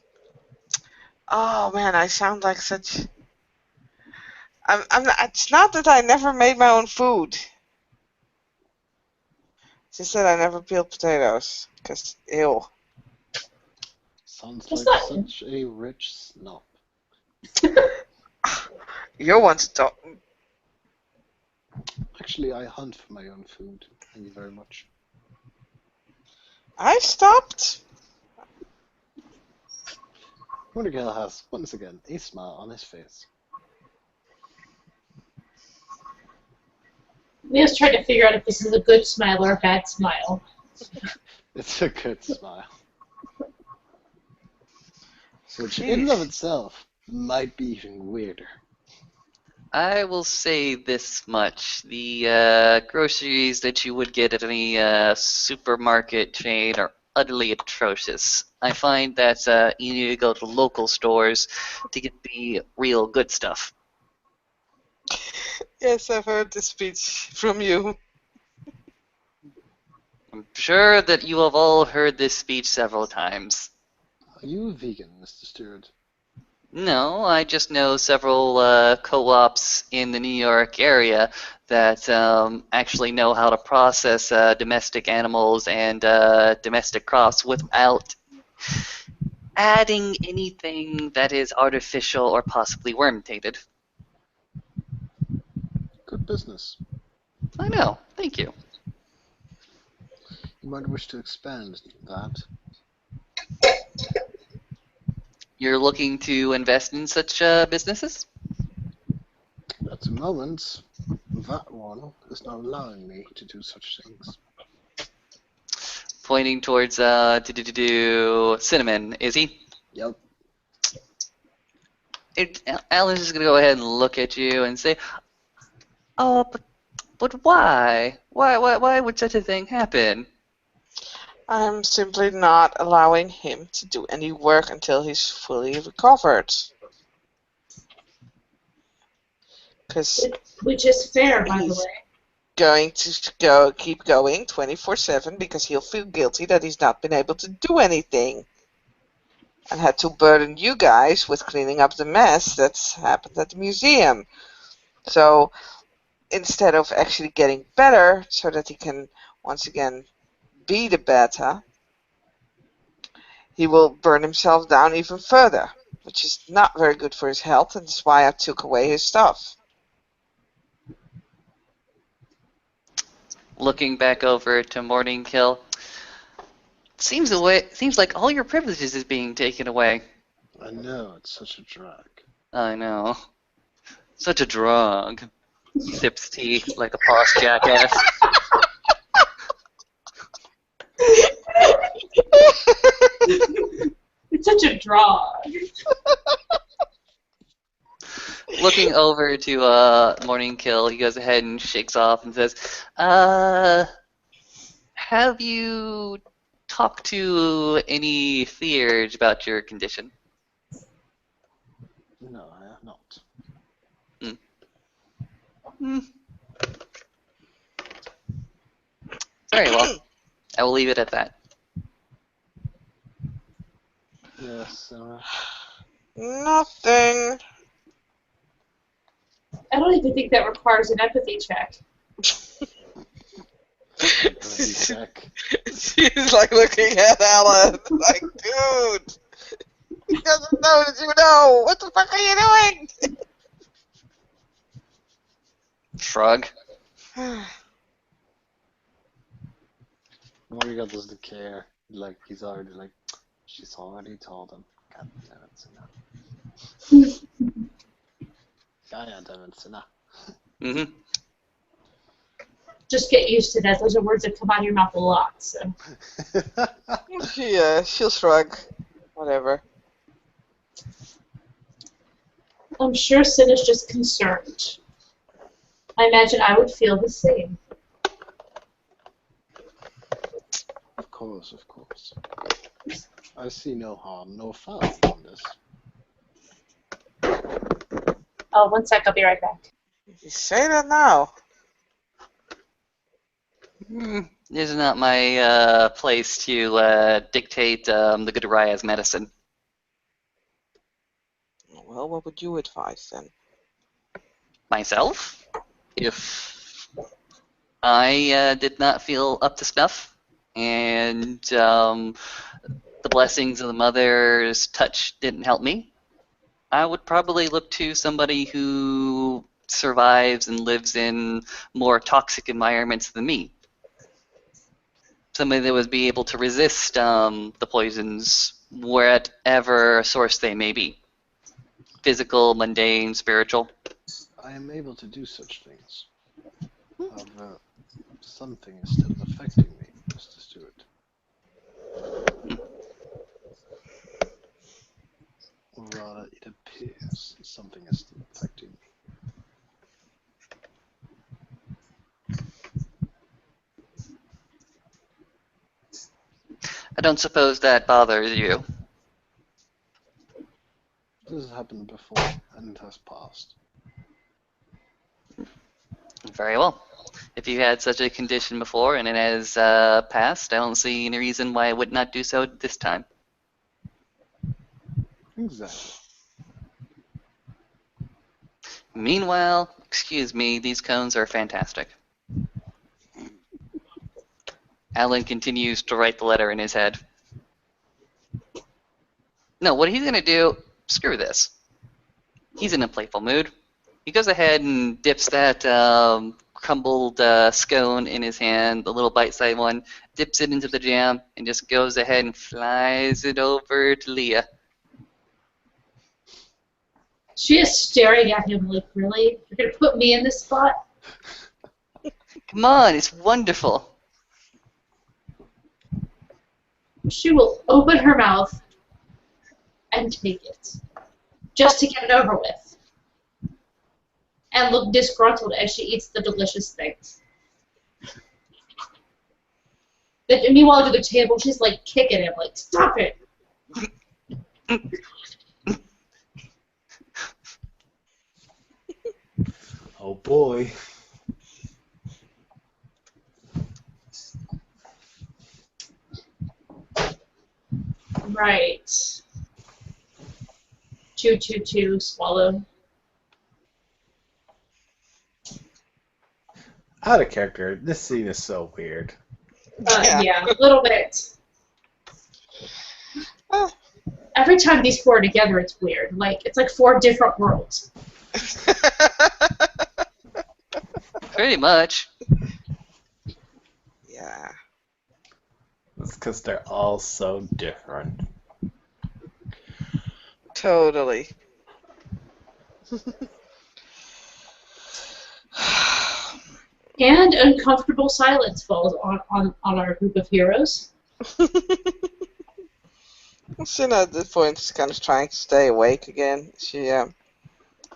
oh man, I sound like such, it's not that I never made my own food. She said I never peeled potatoes, because, ew. Sounds It's like not- such a rich snob. You want to talk, Actually, I hunt for my own food. Thank you very much. I stopped. Miguel has, once again, a smile on his face. Leo's trying to figure out if this is a good smile or a bad smile. It's a good smile. Which, in and of itself, might be even weirder. I will say this much. The groceries that you would get at any supermarket chain are utterly atrocious. I find that you need to go to local stores to get the real good stuff. Yes, I've heard this speech from you. I'm sure that you have all heard this speech several times. Are you a vegan, Mr. Stewart? No, I just know several co-ops in the New York area that actually know how to process domestic animals and domestic crops without adding anything that is artificial or possibly worm-tainted. Good business. I know, thank you. You might wish to expand that. You're looking to invest in such businesses? At the moment, that one is not allowing me to do such things. Pointing towards Cinnamon, is he? Yep. Alan's just gonna go ahead and look at you and say, "Oh, but why? Why would such a thing happen?" I'm simply not allowing him to do any work until he's fully recovered. Because Which is fair, by the He's- way. going to keep going 24/7 because he'll feel guilty that he's not been able to do anything and had to burden you guys with cleaning up the mess that's happened at the museum. So instead of actually getting better so that he can once again be the beta, he will burn himself down even further, which is not very good for his health, and that's why I took away his stuff. Looking back over to Morning Kill, seems like all your privileges is being taken away. I know, it's such a drag. I know. Such a drug. Sips tea like a posh jackass. It's such a draw. looking over to Morning Kill, he goes ahead and shakes off and says, have you talked to any Theurge about your condition? No, I have not. Hmm. Very well. I will leave it at that. Yes, Nothing. I don't even think that requires an empathy check. empathy check. She's like looking at Alan, like, dude, he doesn't know that you know. What the fuck are you doing? Shrug. Morrigan doesn't care. Like, he's already like, she's already told him. God damn it, Sina. God damn it, Sina. Mm-hmm. Just get used to that. Those are words that come out of your mouth a lot. So. She'll shrug. Whatever. I'm sure Sin is just concerned. I imagine I would feel the same. Of course, of course. I see no harm, no foul in this. Oh, one sec. I'll be right back. You say that now. This is not my place to dictate the good Raya's medicine. Well, what would you advise then? Myself? If I did not feel up to snuff, and the blessings of the mother's touch didn't help me, I would probably look to somebody who survives and lives in more toxic environments than me. Somebody that would be able to resist the poisons, whatever source they may be. Physical, mundane, spiritual. I am able to do such things. However, something is still affecting me, Mr. Stewart. Or rather, it appears something is still affecting me. I don't suppose that bothers you. This has happened before, and it has passed. Very well. If you had such a condition before and it has passed, I don't see any reason why I would not do so this time. Exactly. Meanwhile, excuse me, these cones are fantastic. Alan continues to write the letter in his head. No, what he's going to do, screw this. He's in a playful mood. He goes ahead and dips that crumbled scone in his hand, the little bite-sized one, dips it into the jam, and just goes ahead and flies it over to Leah. She is staring at him like, really? You're going to put me in this spot? Come on, it's wonderful. She will open her mouth and take it. Just to get it over with. And look disgruntled as she eats the delicious things. And meanwhile, under the table, she's like kicking him, like, stop it! Oh boy. Right. Chew, swallow. Out of character. This scene is so weird. Yeah, a little bit. Every time these four are together, it's weird. Like, it's like four different worlds. Pretty much. Yeah. It's because they're all so different. Totally. And uncomfortable silence falls on our group of heroes. Sina at this point is kind of trying to stay awake again. She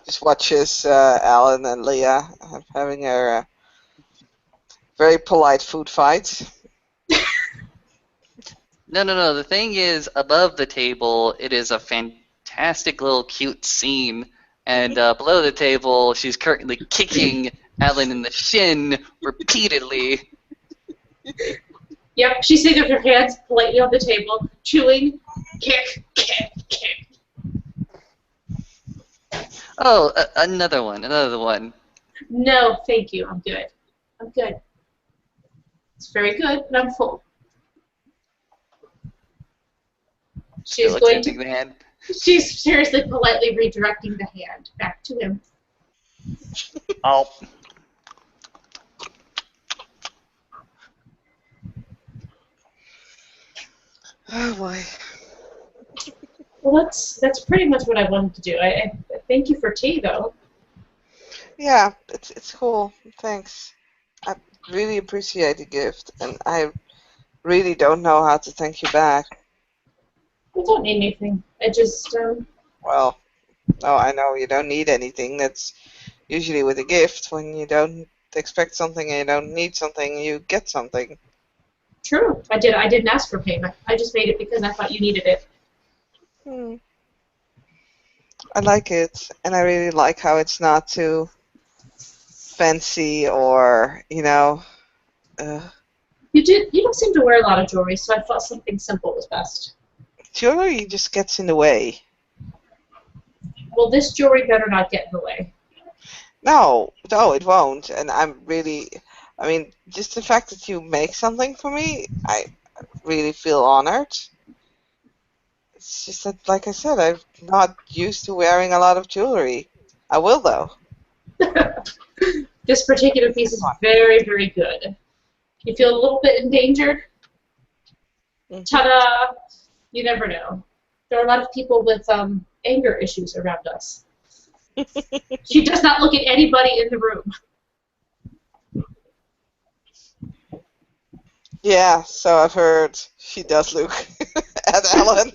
just watches Alan and Leah having a very polite food fight. No. The thing is, above the table, it is a fantastic little cute scene, and below the table, she's currently kicking Alan in the shin repeatedly. Yep, she's sitting with her hands politely on the table, chewing, kick, kick, kick. Oh, another one. No, thank you. I'm good. I'm good. It's very good, but I'm full. She's Still going accepting to. the hand. She's seriously politely redirecting the hand back to him. Oh. Oh boy. Well, that's pretty much what I wanted to do. I thank you for tea, though. Yeah, it's cool. Thanks. I really appreciate the gift, and I really don't know how to thank you back. I don't need anything. I just Well, no, I know you don't need anything. That's usually with a gift. When you don't expect something and you don't need something, you get something. true. I didn't ask for payment. I just made it because I thought you needed it. Hmm. I like it, and I really like how it's not too fancy or, You don't seem to wear a lot of jewelry, so I thought something simple was best. jewelry just gets in the way. Well, this jewelry better not get in the way. No, it won't. And I mean, just the fact that you make something for me, I really feel honored. It's just that, like I said, I'm not used to wearing a lot of jewelry. I will, though. This particular piece is very, very good. You feel a little bit endangered? Mhm. Ta-da! You never know. There are a lot of people with anger issues around us. She does not look at anybody in the room. Yeah, so I've heard she does look at Ellen.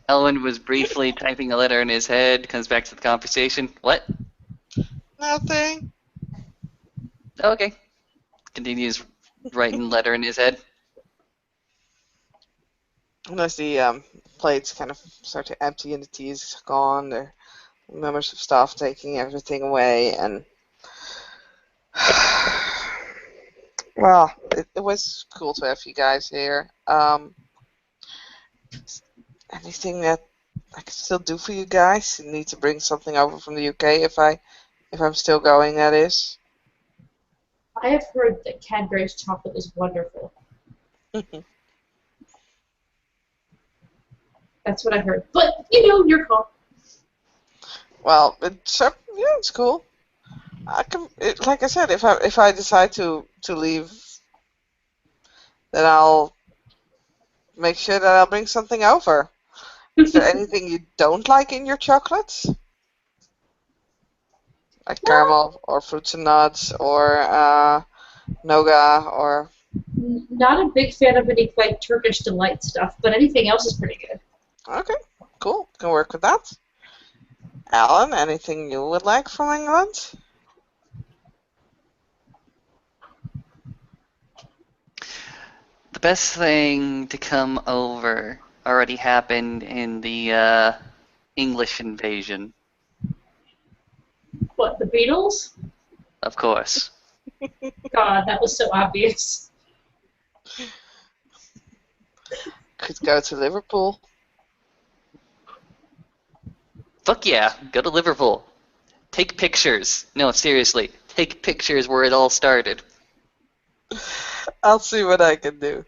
Elwin was briefly typing a letter in his head, comes back to the conversation. What? Nothing. Okay. Continues writing letter in his head. Unless the plates kind of start to empty and the tea is gone, the members of staff taking everything away, and well, it was cool to have you guys here. Anything that I can still do for you guys? You need to bring something over from the UK if I'm still going, that is. I have heard that Cadbury's chocolate is wonderful. That's what I heard. But, your call. Well, it's cool. Like I said, if I decide to leave, then I'll make sure that I'll bring something over. Is there anything you don't like in your chocolates? Like caramel or fruits and nuts or nougat or... Not a big fan of any like Turkish delight stuff, but anything else is pretty good. Okay, cool. Can work with that. Alan, anything you would like from England? The best thing to come over already happened in the English invasion, What, the Beatles? of course. God, that was so obvious. Could go to Liverpool. Fuck yeah, go to Liverpool. Take pictures. No, seriously, take pictures where it all started. I'll see what I can do.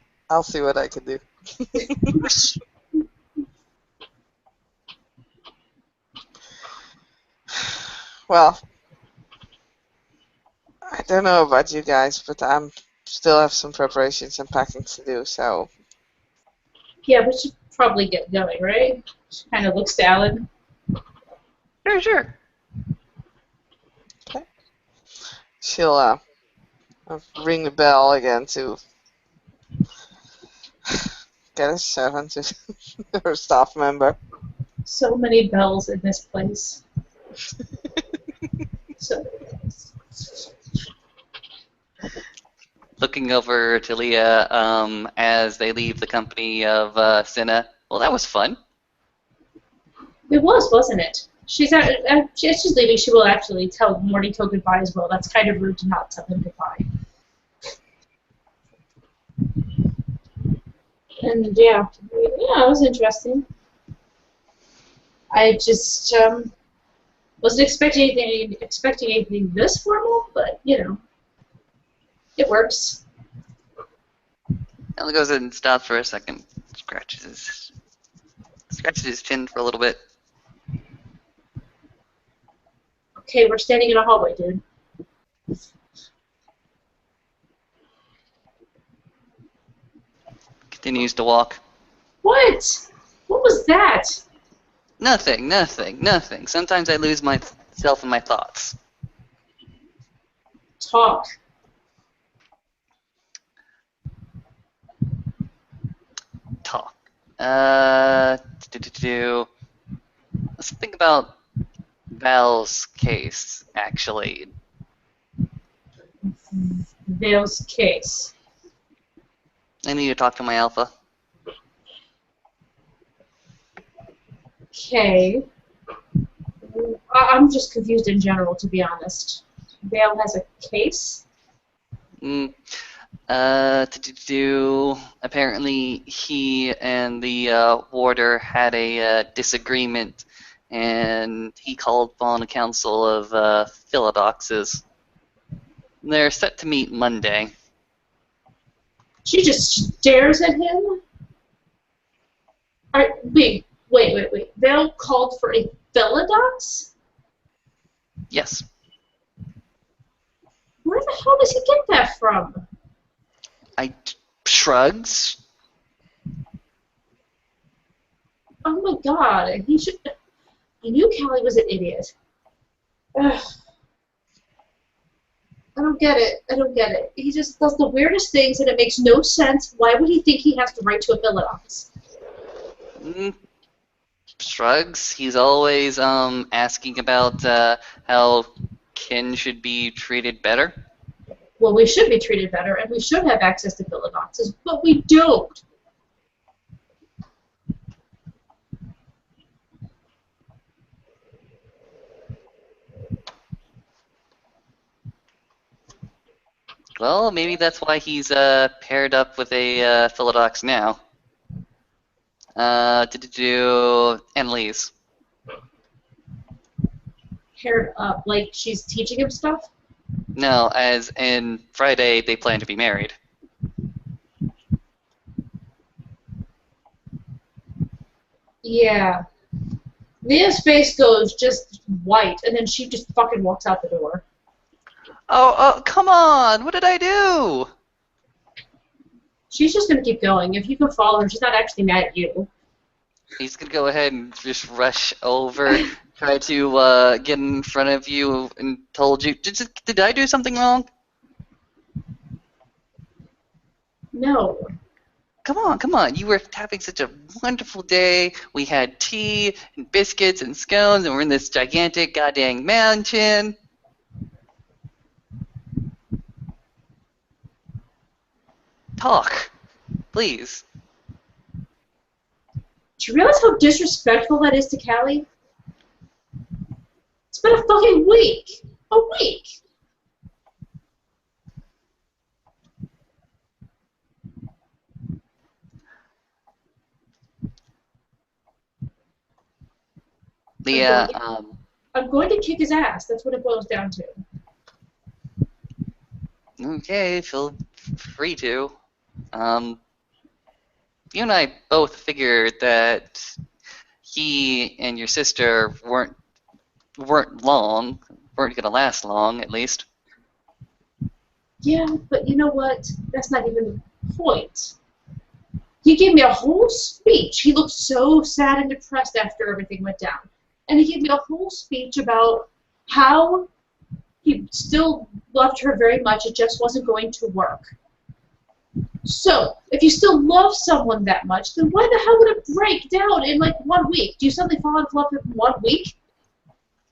Well, I don't know about you guys, but I'm still have some preparations and packing to do, so... Yeah, we should probably get going, right? She kind of looks to Alan. Sure. Okay. She'll ring the bell again to get a servant to her staff member. So many bells in this place. So many bells. Looking over to Leah as they leave the company of Cinna. Well, that was fun. It was, wasn't it? She's leaving. She will actually tell Morningtoe goodbye as well. That's kind of rude to not tell him goodbye. And yeah, it was interesting. I just wasn't expecting anything this formal, but it works. Ella goes in and stops for a second, scratches his chin for a little bit. Okay, we're standing in a hallway, dude. Continues to walk. What? What was that? Nothing. Sometimes I lose myself in my thoughts. Talk. Talk. Let's think about Val's case, actually. Vale's case. I need to talk to my alpha. Okay. I'm just confused in general, to be honest. Vale has a case? Apparently he and the warder had a disagreement, and he called upon a council of Philodoxes. They're set to meet Monday. She just stares at him? Wait. Vale called for a Philodox? Yes. Where the hell does he get that from? Shrugs. Oh my god, he should... I knew Callie was an idiot. Ugh. I don't get it. He just does the weirdest things and it makes no sense. Why would he think he has to write to a Philodox? Shrugs. He's always asking about how kin should be treated better. Well, we should be treated better, and we should have access to Philodoxes, but we don't. Well, maybe that's why he's paired up with a Philodox now. Annalise. Paired up, like she's teaching him stuff? No, as in Friday they plan to be married. Yeah. Leah's face goes just white, and then she just fucking walks out the door. Oh, come on! What did I do? She's just gonna keep going. If you can follow her, she's not actually mad at you. He's gonna go ahead and just rush over, try to get in front of you and told you. Did I do something wrong? No. Come on. You were having such a wonderful day. We had tea and biscuits and scones, and we're in this gigantic goddamn mansion. Talk, please. Do you realize how disrespectful that is to Callie? It's been a fucking week. A week. Leah, I'm going to kick his ass. That's what it boils down to. Okay, feel free to. You and I both figured that he and your sister weren't gonna last long, at least. Yeah, but you know what? That's not even the point. He gave me a whole speech. He looked so sad and depressed after everything went down. And he gave me a whole speech about how he still loved her very much. It just wasn't going to work. So, if you still love someone that much, then why the hell would it break down in like 1 week? Do you suddenly fall in love in 1 week?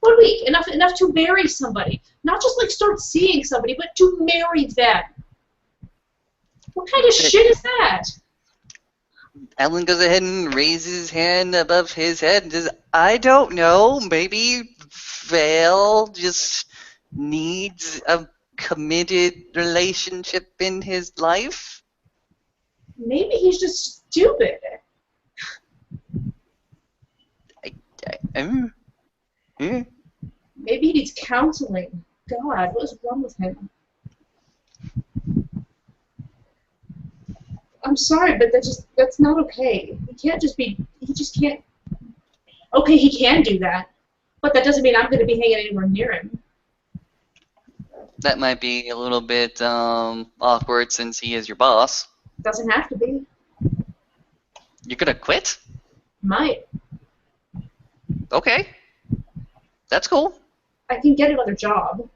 1 week, enough to marry somebody. Not just like start seeing somebody, but to marry them. What kind of shit is that? Alan goes ahead and raises his hand above his head and says, I don't know, maybe Vale just needs a committed relationship in his life? Maybe he's just stupid. Hmm. Maybe he needs counseling. God, what is wrong with him? I'm sorry, but that's not okay. He just can't. Okay, he can do that, but that doesn't mean I'm going to be hanging anywhere near him. That might be a little bit awkward since he is your boss. Doesn't have to be. You're gonna quit? Might. Okay. That's cool. I can get another job.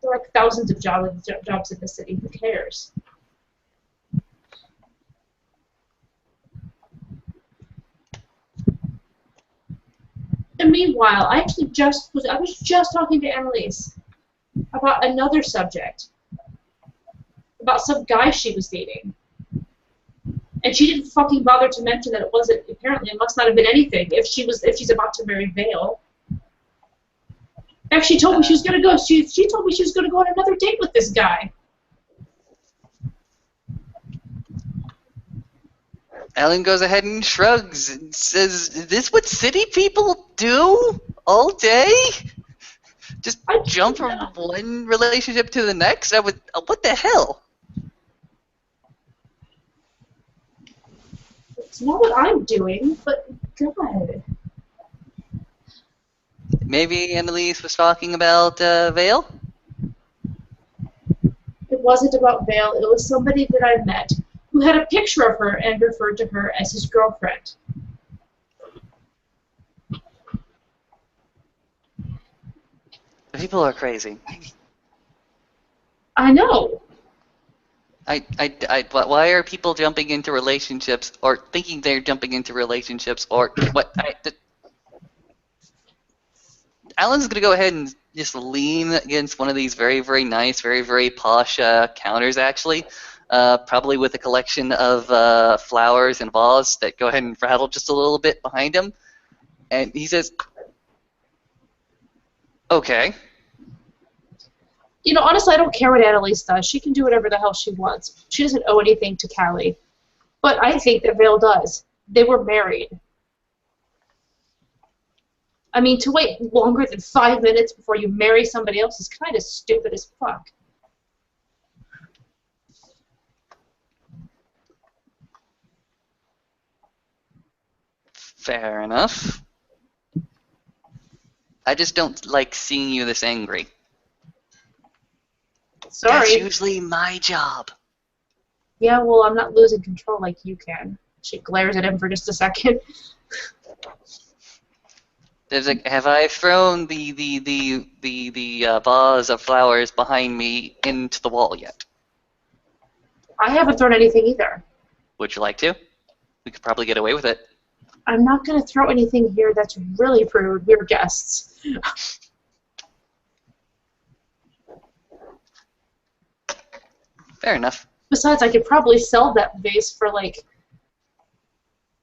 There are like thousands of jobs in the city. Who cares? And meanwhile, I was just talking to Annalise about another subject, about some guy she was dating, and she didn't fucking bother to mention that it must not have been anything if she's about to marry Vale. In fact, she told me she was gonna go. She told me she was gonna go on another date with this guy. Alan goes ahead and shrugs and says, is this what city people do all day? Just jump from one relationship to the next? What the hell? It's not what I'm doing, but God. Maybe Annalise was talking about Vale? It wasn't about Vale. It was somebody that I met who had a picture of her and referred to her as his girlfriend. People are crazy. I know. Why are people jumping into relationships or thinking they're jumping into relationships or what? Alan's gonna go ahead and just lean against one of these very, very nice, very, very posh counters, actually. Probably with a collection of flowers and vases that go ahead and rattle just a little bit behind him. And he says, okay. You know, honestly, I don't care what Annalise does. She can do whatever the hell she wants. She doesn't owe anything to Callie. But I think that Vale does. They were married. I mean, to wait longer than 5 minutes before you marry somebody else is kind of stupid as fuck. Fair enough. I just don't like seeing you this angry. Sorry. That's usually my job. Yeah, well, I'm not losing control like you can. She glares at him for just a second. There's like, have I thrown the vase of flowers behind me into the wall yet? I haven't thrown anything either. Would you like to? We could probably get away with it. I'm not going to throw anything here that's really rude. We're guests. Fair enough. Besides, I could probably sell that vase for like,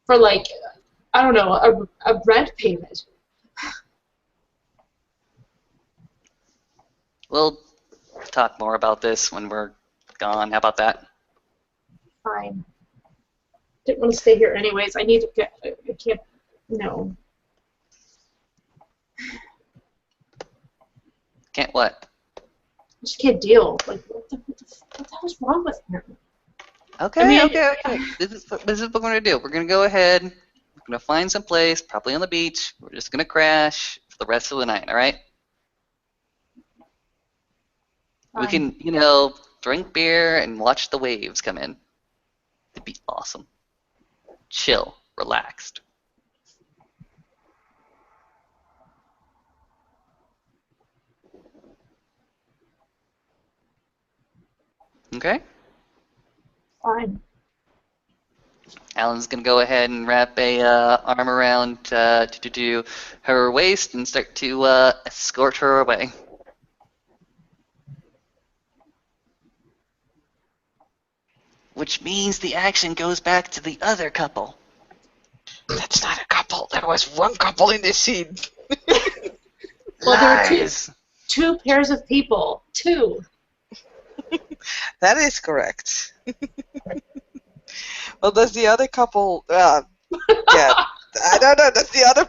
I don't know, a rent payment. We'll talk more about this when we're gone. How about that? Fine. Didn't want to stay here anyways. I need to get. I can't. No. Can't what? I just can't deal. Like, what the hell's wrong with him? Okay, I mean, okay. This is what we're going to do. We're going to go ahead. We're going to find some place, probably on the beach. We're just going to crash for the rest of the night, all right? We can, drink beer and watch the waves come in. It'd be awesome. Chill, relaxed. Okay? Fine. Alan's gonna go ahead and wrap a arm around her waist and start to escort her away. Which means the action goes back to the other couple. That's not a couple. There was one couple in this scene. Well, there are Lies. two pairs of people. Two. That is correct. Well, does the other couple? Yeah, I don't know. Does the other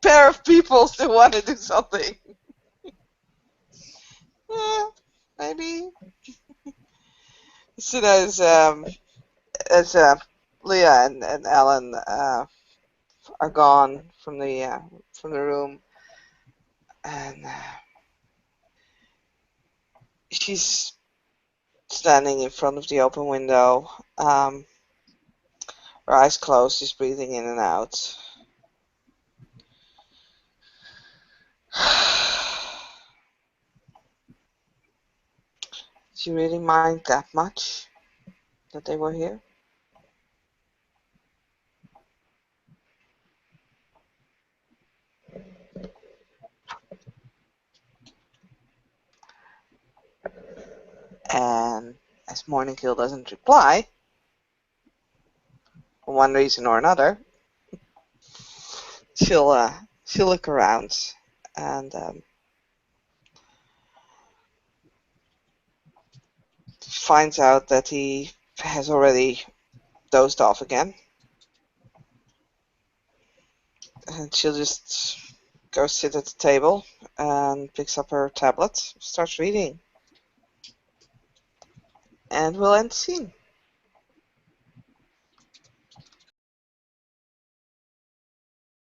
pair of people still want to do something? Yeah, maybe. As soon as Leah and Alan are gone from the room, and she's standing in front of the open window, her eyes closed, she's breathing in and out. Do you really mind that much that they were here? And as Morningkill doesn't reply, for one reason or another, she'll look around and finds out that he has already dozed off again. And she'll just go sit at the table and picks up her tablet, starts reading. And we'll end the scene.